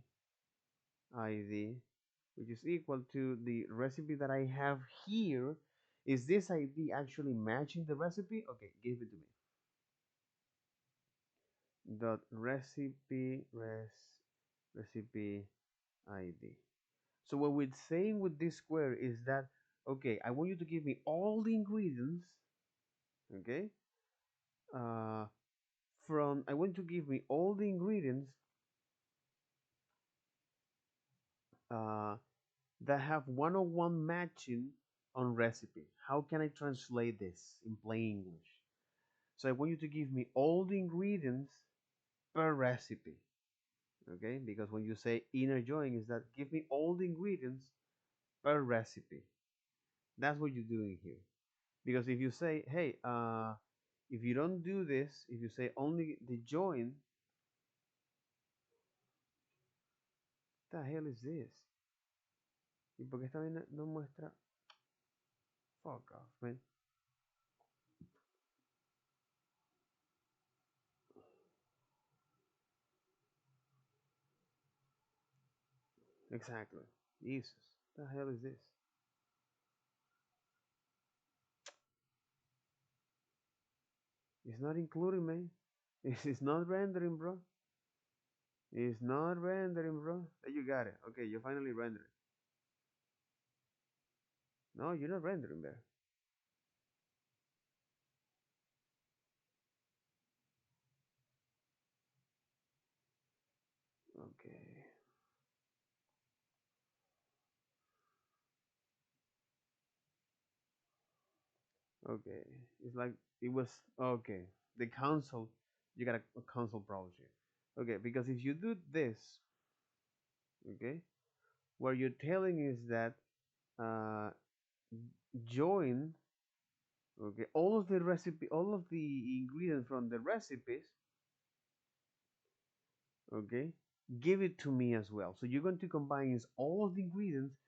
id, which is equal to the recipe that I have here. Is this id actually matching the recipe? Okay, give it to me. Dot recipe id. So what we're saying with this square is that, okay, I want you to give me all the ingredients, okay, uh, I want to give me all the ingredients uh, that have one-on-one matching on recipe. How can I translate this in plain English? So I want you to give me all the ingredients per recipe, okay? Because when you say inner join, is that give me all the ingredients per recipe. That's what you're doing here. Because if you say, hey, if you don't do this, if you say only the join, what the hell is this? ¿Y por qué esta vaina no muestra? Fuck off, man. Exactly. Jesus. What the hell is this? It's not including, man. It's not rendering, bro. It's not rendering, bro. There you got it. Okay, you're finally rendering. No, you're not rendering there. Okay. Okay. It's like it was okay. The console, you got a console problem here. Okay, because if you do this, okay, what you're telling is that uh, join, okay, all of the ingredients from the recipes, okay, give it to me as well. So you're going to combine all of the ingredients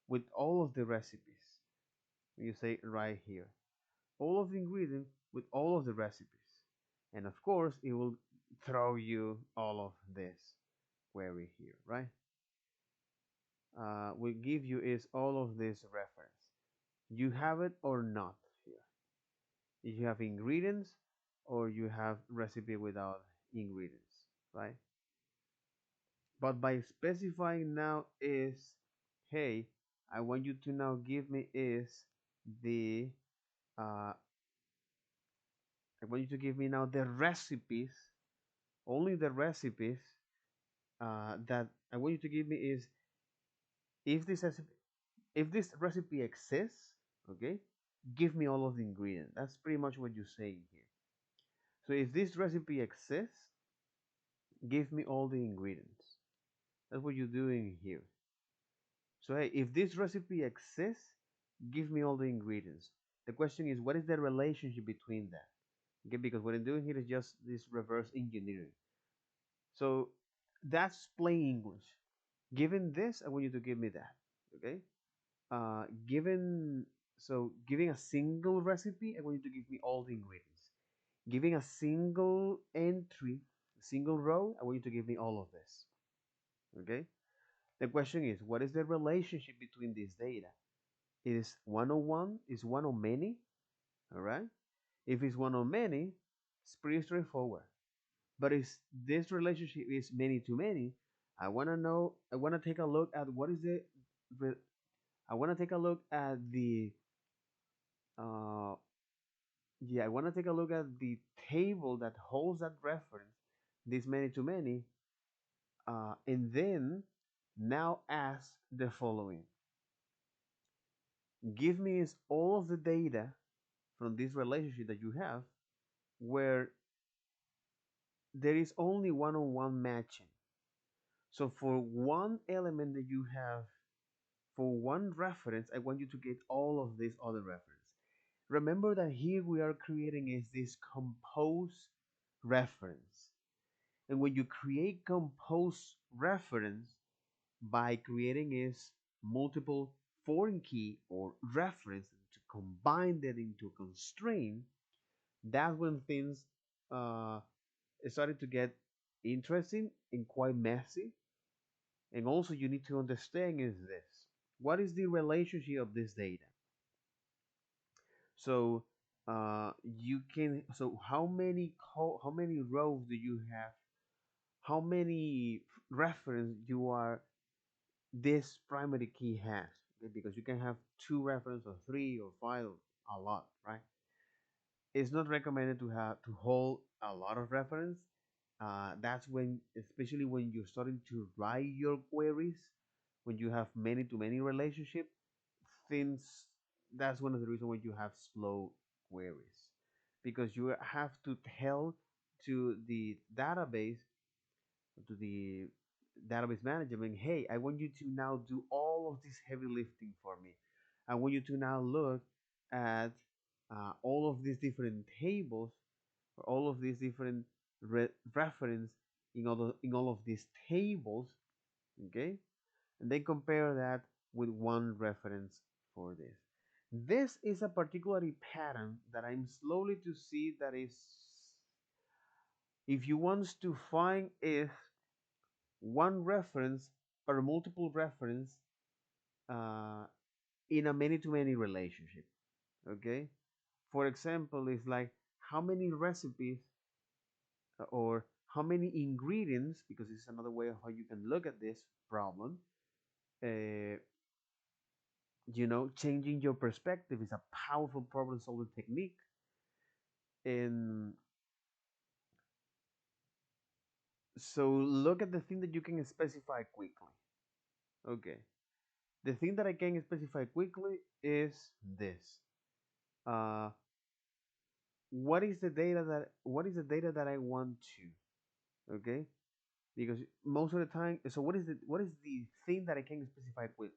with all of the recipes. You say right here, all of the ingredients with all of the recipes. And of course, it will throw you all of this query here, right? Will give you is all of this reference. You have it or not here. If you have ingredients or you have recipe without ingredients, right? But by specifying now is, hey, I want you to now give me is the I want you to give me now the recipes, only the recipes that I want you to give me is if this recipe exists, okay, give me all of the ingredients. That's pretty much what you're saying here. So if this recipe exists, give me all the ingredients. That's what you're doing here. So hey, if this recipe exists, give me all the ingredients. The question is, what is the relationship between that? Okay, because what I'm doing here is just this reverse engineering. So that's plain English. Given this, I want you to give me that. Okay. Giving a single recipe, I want you to give me all the ingredients. Giving a single entry, a single row, I want you to give me all of this. Okay. The question is, what is the relationship between this data? Is one on one? Is one on many? All right. If it's one on many, it's pretty straightforward. But if this relationship is many to many, I want to know. I want to take a look at what is the. I want to take a look at the. Uh, yeah, I want to take a look at the table that holds that reference, this many to many, and then now ask the following: give me is all of the data from this relationship that you have, where there is only one-on-one matching. So for one element that you have, for one reference, I want you to get all of this other reference. Remember that here we are creating is this compose reference. And when you create compose reference by creating is multiple foreign key or reference to combine that into a constraint, that's when things uh, started to get interesting and quite messy. And also you need to understand is this. What is the relationship of this data? So you can so how many rows do you have? How many reference you are this primary key has? Okay, because you can have two reference or three or five, a lot, right? It's not recommended to have to hold a lot of reference. That's when, especially when you're starting to write your queries, when you have many to many relationship, things that's one of the reasons why you have slow queries, because you have to tell to the database to the database management, hey, I want you to now do all of this heavy lifting for me. I want you to now look at all of these different tables, or all of these different reference in all of these tables, okay, and then compare that with one reference for this. This is a particularly pattern that I'm slowly to see that is, if you want to find if one reference or multiple reference uh, in a many-to-many relationship. Okay, for example, it's like how many recipes or how many ingredients, because it's another way of how you can look at this problem. Uh, changing your perspective is a powerful problem-solving technique. And so look at the thing that you can specify quickly. Okay, the thing that I can specify quickly is this. Uh, what is the data that I want to, okay? Because most of the time, so what is the thing that I can specify quickly?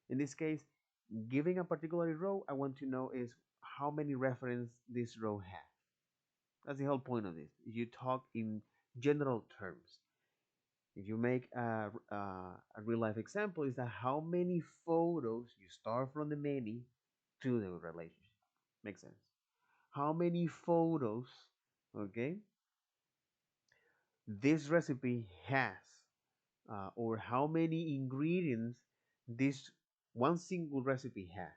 In this case, giving a particular row, I want to know is how many reference this row has. That's the whole point of this. If you talk in general terms, if you make a real life example, is that how many photos you start from the many to the relationship. Makes sense. How many photos, okay, this recipe has, or how many ingredients this one single recipe has.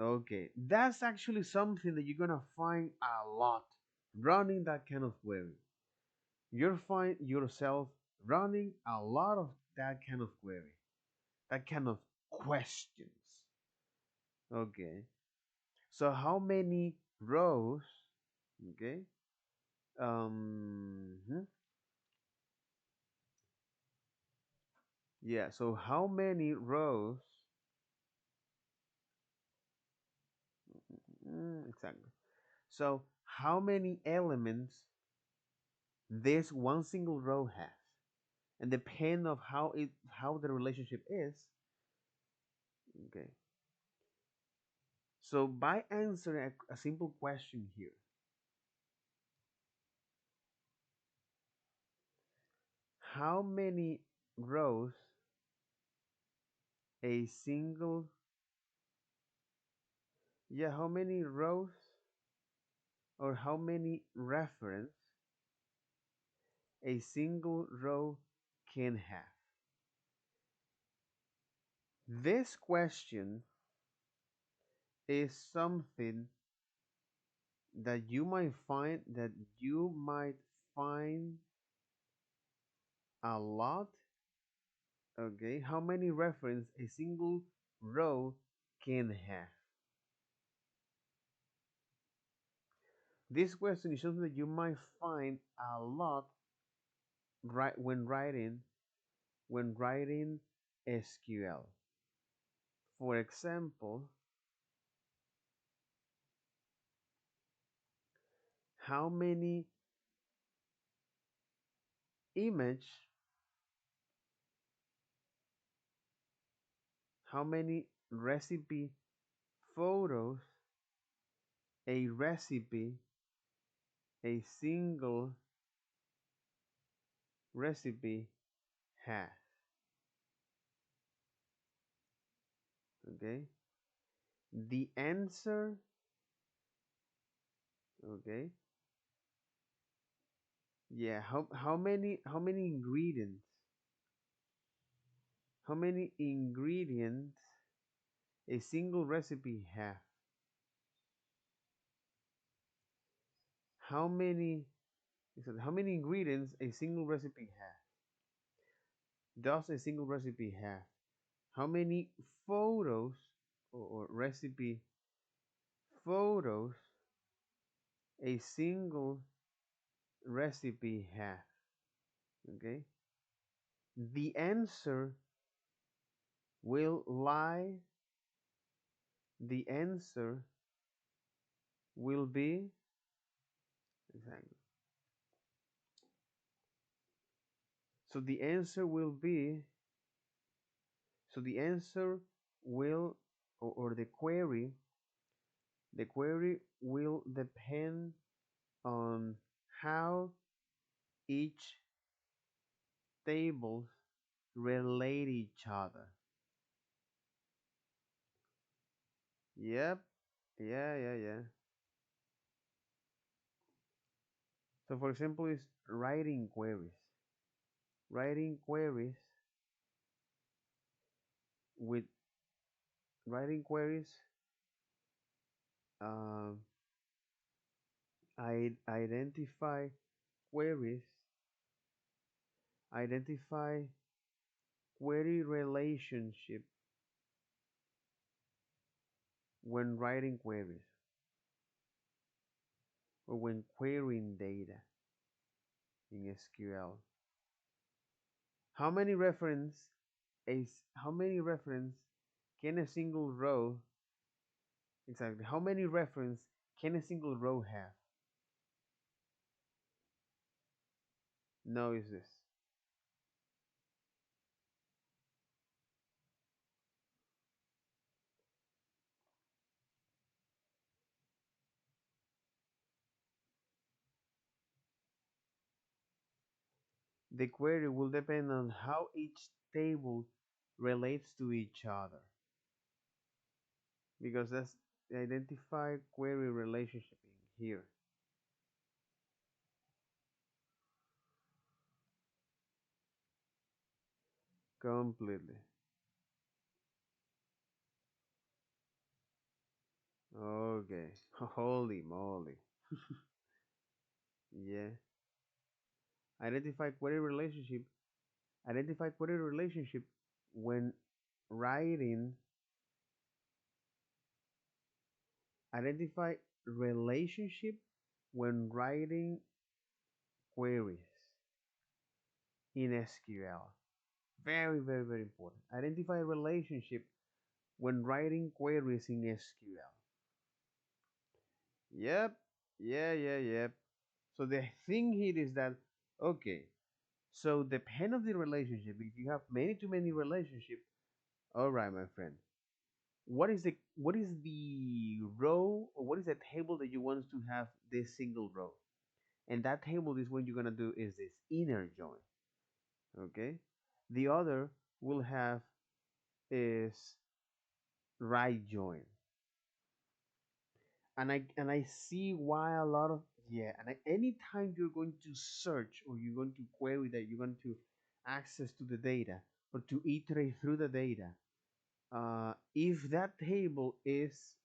Okay, that's actually something that you're gonna find a lot running that kind of query. You'll find yourself running a lot of that kind of query, that kind of questions. Okay, so how many rows? Okay, um, yeah. So how many rows? Exactly. So how many elements this one single row has, and depend of how the relationship is. Okay. So by answering a simple question here, how many rows a single yeah how many rows or how many reference a single row can have? This question is something that you might find a lot. Okay, how many reference a single row can have? This question is something that you might find a lot right when writing SQL. For example, how many image, how many recipe photos a recipe a single recipe has. Okay, the answer. Okay, yeah. How many ingredients? How many ingredients a single recipe have? How many? How many ingredients a single recipe has? Does a single recipe have? How many photos or recipe photos a single recipe has? Okay, the answer will lie. The answer will be exactly. So the answer will be. So the answer will, or the query will depend on how each tables relate each other. Yep. Yeah. So for example, is writing queries. Writing queries with writing queries. Um, I identify queries. Identify query relationship when writing queries or when querying data in SQL. How many reference how many reference can a single row exactly how many reference can a single row have? No is this. The query will depend on how each table relates to each other because that's the identify query relationship in here. Completely. Okay. Holy moly. Yeah. Identify query relationship. Identify query relationship when writing. Identify relationship when writing queries in SQL. Very important. Identify relationship when writing queries in SQL. Yep. Yep. So the thing here is that okay. So depend of the relationship. If you have many too many relationship, all right, my friend. What is the row or what is the table that you want to have this single row? And that table is what you're gonna do is this inner join. Okay. The other will have is right join. And I see why a lot of yeah. Anytime you're going to search or you're going to query that you're going to access to the data or to iterate through the data, if that table is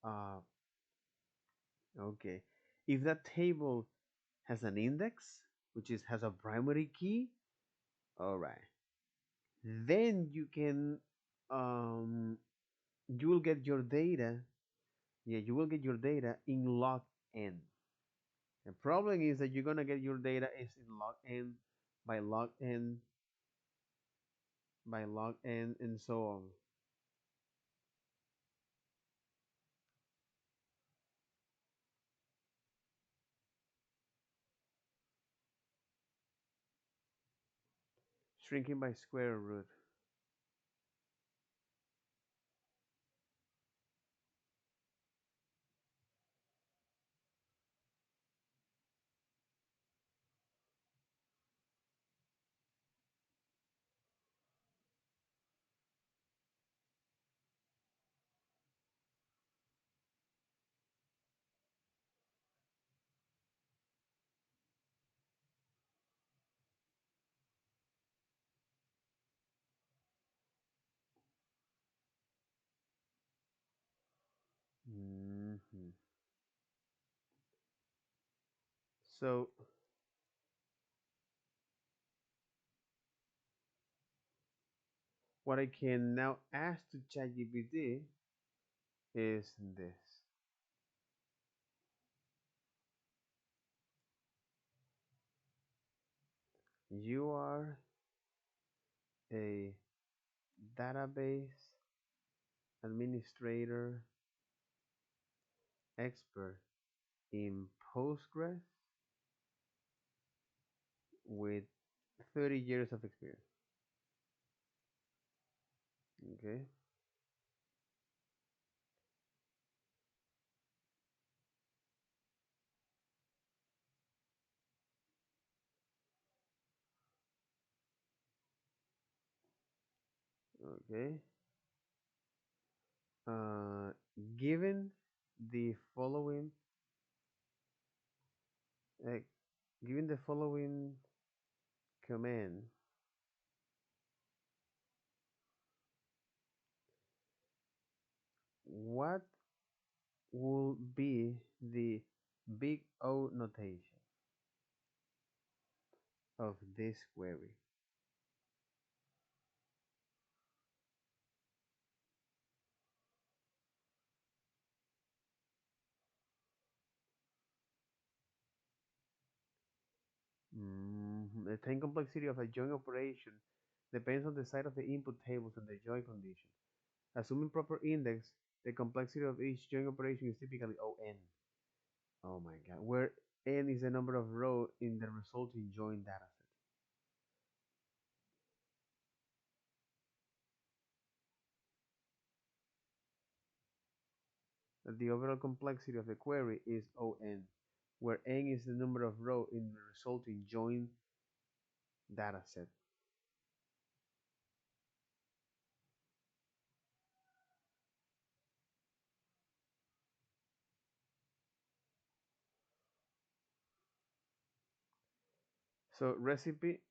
uh, okay, if that table has an index which is has a primary key, all right, then you will get your data. Yeah, you will get your data in log n. The problem is that you're gonna get your data is in log n by log n by log n and so on. Shrinking by square root. So what I can now ask to ChatGPT is this. You are a database administrator expert in Postgres with 30 years of experience. Okay, okay. Uh, given the following, uh, given the following command, what will be the big O notation of this query? The time complexity of a join operation depends on the size of the input tables and the join condition. Assuming proper index, the complexity of each join operation is typically O(n). Oh my god, where n is the number of rows in the resulting join dataset. The overall complexity of the query is O(n), where n is the number of rows in the resulting join dataset. So recipe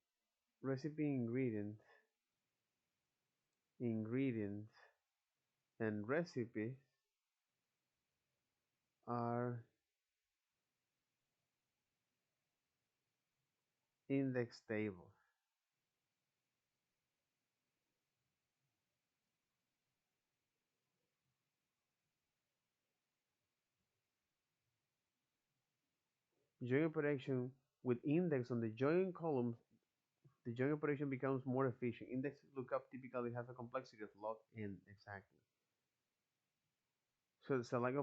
ingredient, and recipe are index tables. Join operation with index on the join columns, the join operation becomes more efficient. Index lookup typically has a complexity of log n exactly. So the select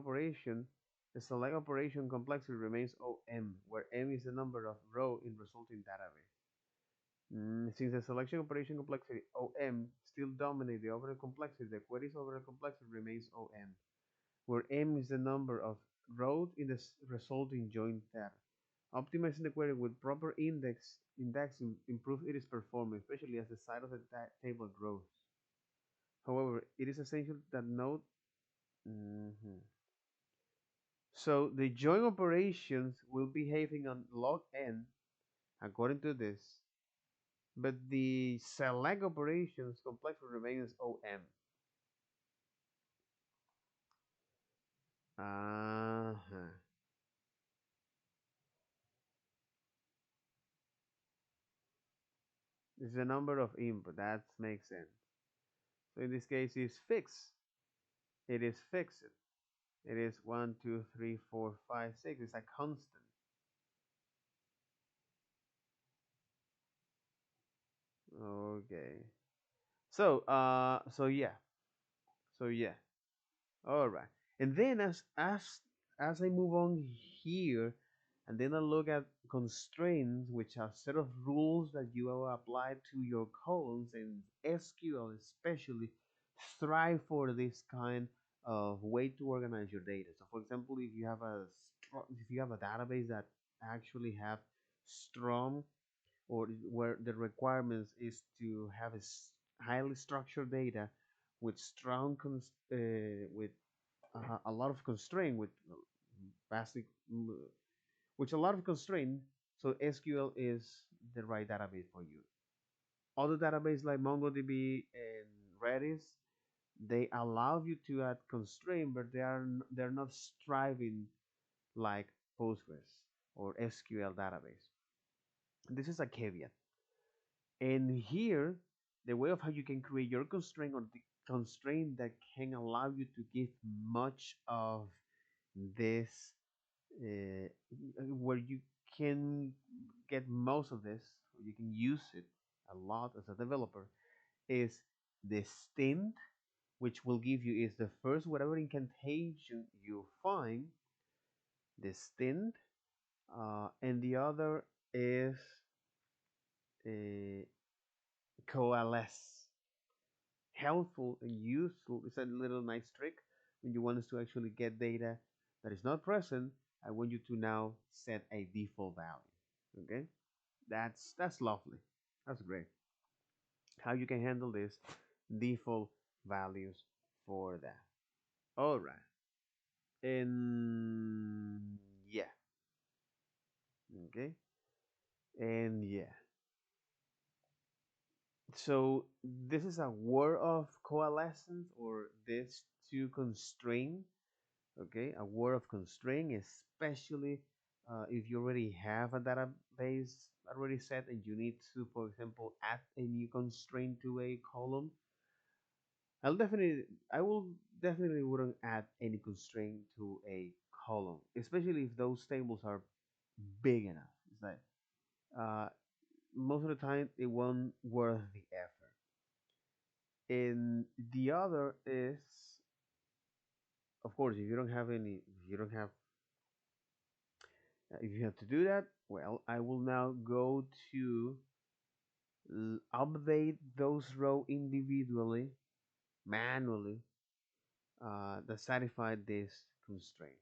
operation complexity remains OM, where M is the number of rows in resulting database. Since the selection operation complexity OM still dominates the overall complexity, the query's overall complexity remains OM, where M is the number of rows in the resulting joint data. Optimizing the query with proper indexing improves its performance, especially as the size of the table grows. However, it is essential that note. Mhm. So the join operations will be behaving on log n according to this, but the select operations complexity remains OM. Uh-huh. It's the number of input. That makes sense. So in this case, it's fixed. It is fixed. It is 1, 2, 3, 4, 5, 6. It's a constant. Okay. So so yeah. All right. And then as I move on here, and then I look at constraints, which are set of rules that you will apply to your columns, and SQL especially strive for this kind of way to organize your data. So, for example, if you have a database that actually have strong, or where the requirements is to have highly structured data with with a lot of constraint, with basic which a lot of constraint. So SQL is the right database for you. Other databases like MongoDB and Redis, they allow you to add constraint, but they're not striving like Postgres. or SQL database. This is a caveat. And here, the way of how you can create your constraint or the constraint that can allow you to give much of this, uh, where you can get most of this, or you can use it a lot as a developer, is the stint, which will give you is the first whatever incantation you find, the stint, and the other is uh, coalesce. Helpful and useful. It's a little nice trick when you want us to actually get data that is not present. I want you to now set a default value. Okay, that's lovely. That's great. How you can handle this default values for that. All right, and yeah, okay, and yeah. So this is a word of coalescence or this to constrain, okay, a word of constraint, especially if you already have a database already set and you need to, for example, add a new constraint to a column. I will definitely wouldn't add any constraint to a column, especially if those tables are big enough. It's like uh, most of the time it won't worth the effort. And the other is, of course, if you don't have if you have to do that, well, I will now go to update those rows individually, manually, that satisfy this constraint,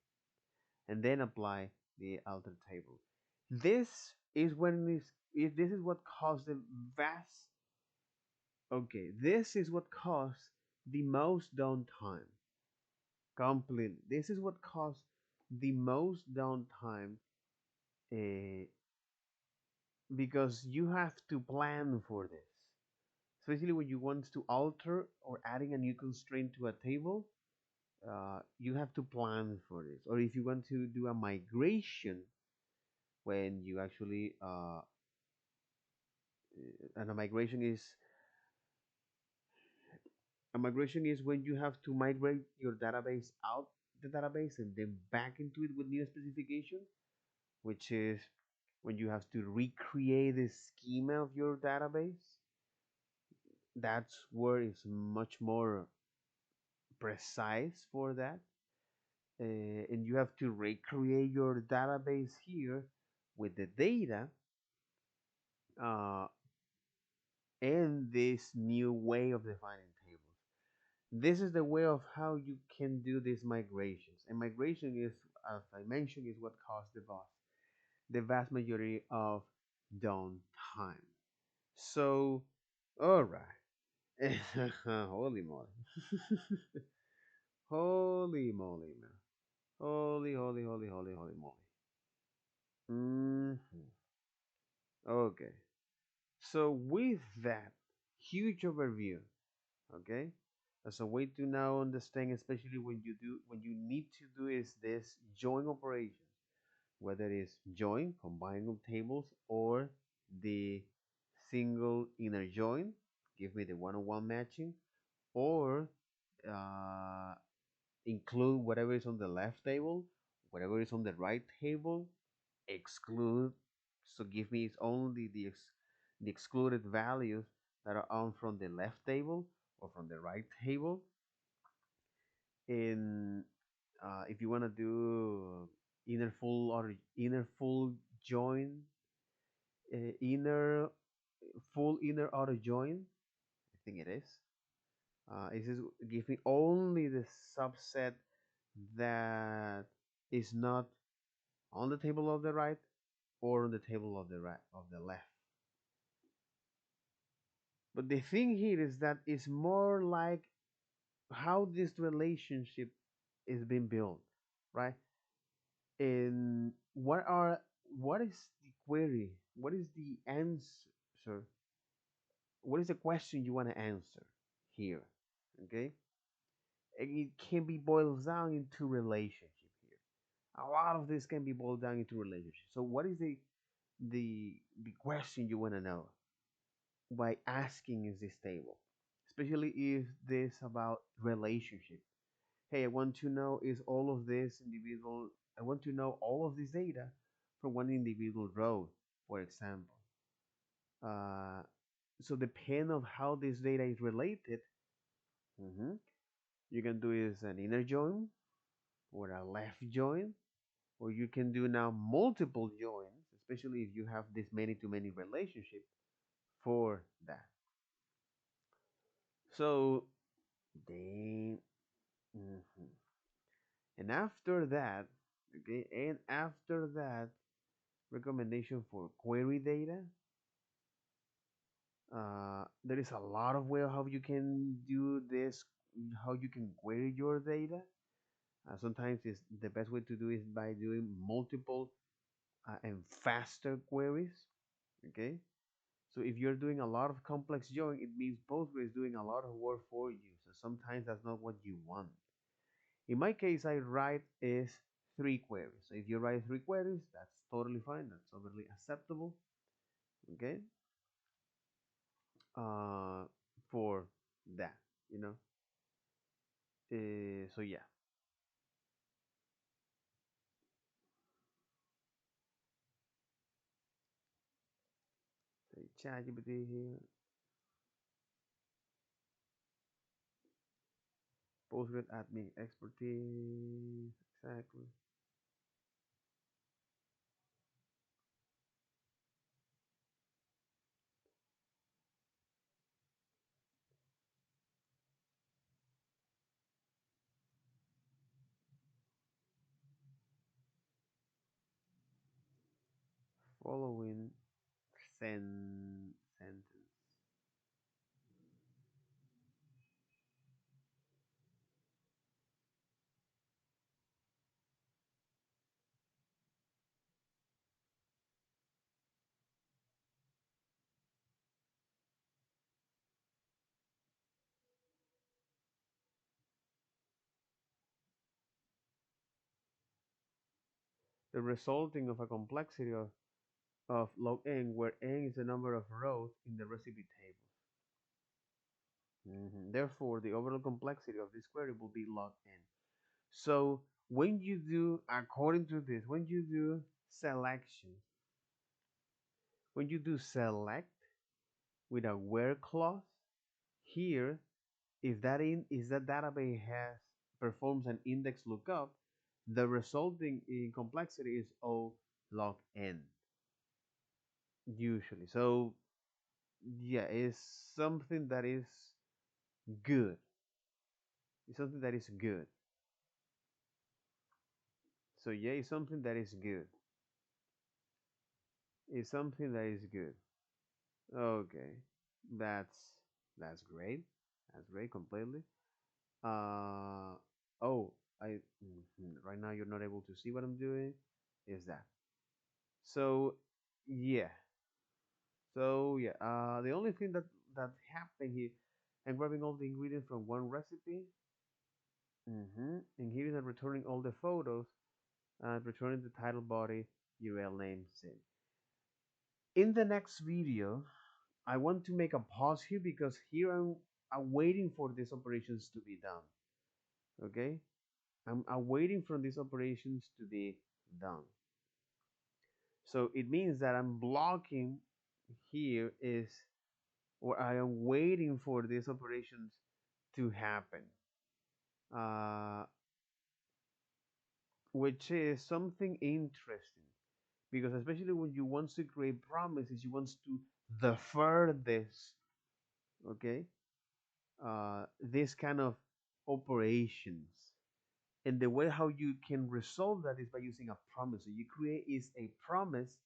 and then apply the alter table. This is when this is what caused the vast. Okay, this is what caused the most downtime. Completely, this is what caused the most downtime. Uh, because you have to plan for this, especially when you want to alter or adding a new constraint to a table. You have to plan for this, or if you want to do a migration, when you actually and a migration is when you have to migrate your database out the database and then back into it with new specification, which is when you have to recreate the schema of your database. That's where it's much more precise for that. And you have to recreate your database here with the data, uh, and this new way of defining tables. This is the way of how you can do these migrations. And migration is, as I mentioned, is what caused the vast majority of downtime. So, all right. Holy moly. Holy moly, man. Holy, holy, holy, holy, holy moly. Okay. So with that huge overview, okay, as a way to now understand, especially when you need to do is this join operations, whether it's join, combining of tables, or the single inner join, give me the one-on-one matching, or uh, include whatever is on the left table, whatever is on the right table, exclude. So give me only the excluded values that are on from the left table or from the right table. And if you want to do inner full join, inner full inner auto join, I think it is. It says give me only the subset that is not on the table of the right or on the table of the left. But the thing here is that it's more like how this relationship is being built, right? And what is the query? What is the answer? What is the question you want to answer here? Okay, and it can be boiled down into relationship here. A lot of this can be boiled down into relationships. So what is the question you want to know by asking is this table? Especially if this about relationship. Hey, I want to know is all of this individual, I want to know all of this data from one individual row, for example. Uh, so depend of how this data is related, mhm, you can do is an inner join or a left join, or you can do now multiple joins, especially if you have this many to many relationship for that. So then, mhm. And after that, okay, and after that, recommendation for query data. There is a lot of way how you can do this, how you can query your data. Sometimes it's the best way to do is by doing multiple and faster queries. Okay, so if you're doing a lot of complex join, it means Postgres is doing a lot of work for you. So sometimes that's not what you want. In my case, I write is three queries. So if you write three queries, that's totally fine. That's totally acceptable. Okay, uh, for that, you know. So yeah, say ChatGPT here, Postgres admin expertise, exactly. Following sentence. The resulting of a complexity of log n, where n is the number of rows in the recipe table. Therefore, the overall complexity of this query will be log n. So when you do, according to this, when you do selection, when you do select with a where clause, here, if that database has performs an index lookup, the resulting in complexity is O log n usually. So yeah, it's something that is good. It's something that is good. So yeah, it's something that is good. It's something that is good. Okay, that's that's great. That's great completely. Uh oh, right now you're not able to see what I'm doing. Is that so? Yeah. So yeah. The only thing that happened here, I'm grabbing all the ingredients from one recipe. And here is returning all the photos and returning the title, body, URL name, same. In the next video, I want to make a pause here because here I'm waiting for these operations to be done. Okay, I'm waiting for these operations to be done. So it means that I'm blocking here is, or I am waiting for these operations to happen, uh, which is something interesting because especially when you want to create promises, you want to defer this, okay, this kind of operations. And the way how you can resolve that is by using a promise. So you create is a promise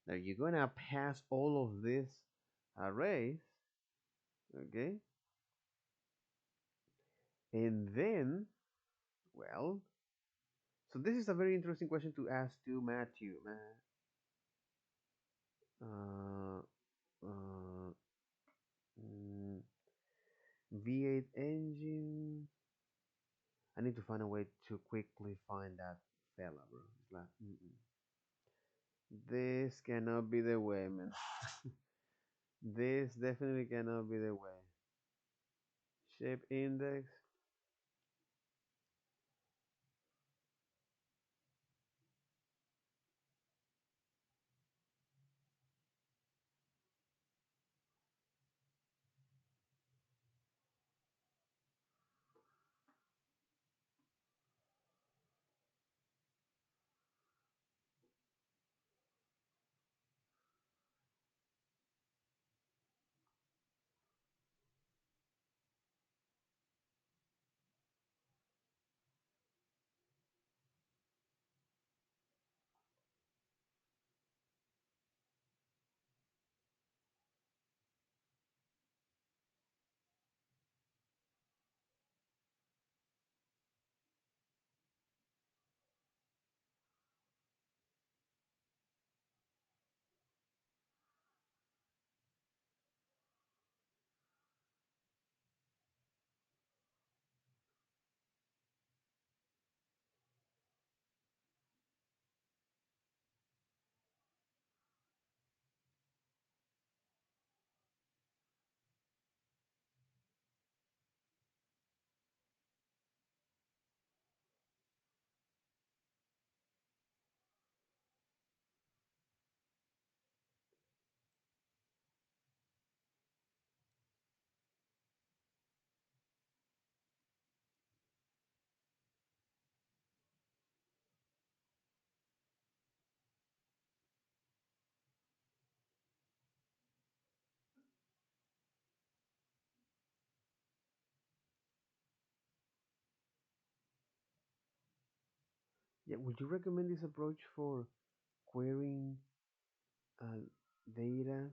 that you're gonna pass all of these arrays, okay, and then, well, so this is a very interesting question to ask to Matthew. Uh, uh, mm, V8 engine. I need to find a way to quickly find that fella, bro. It's like, mm-mm. This cannot be the way, man. This definitely cannot be the way. Shape index. Yeah, would you recommend this approach for querying uh, data?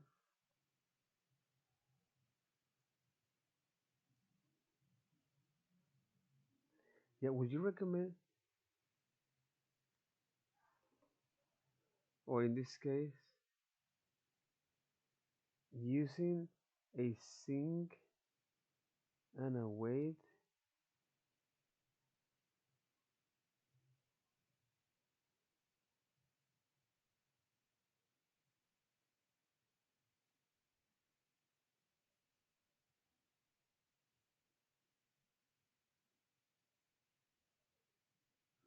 Yeah, would you recommend, or in this case, using a sync and a wait?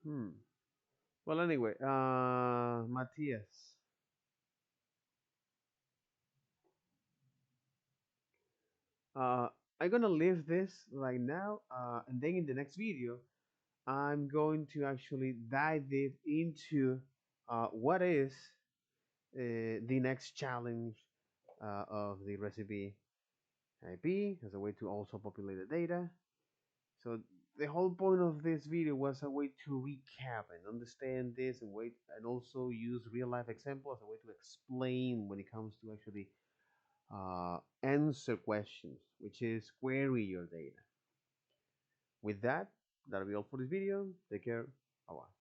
Hmm. Well, anyway, Matthias, uh, I'm gonna leave this right now, and then in the next video, I'm going to actually dive deep into what is the next challenge of the recipe IP as a way to also populate the data. So the whole point of this video was a way to recap and understand this and wait and also use real life example as a way to explain when it comes to actually answer questions, which is query your data. With that, that'll be all for this video. Take care. Bye bye.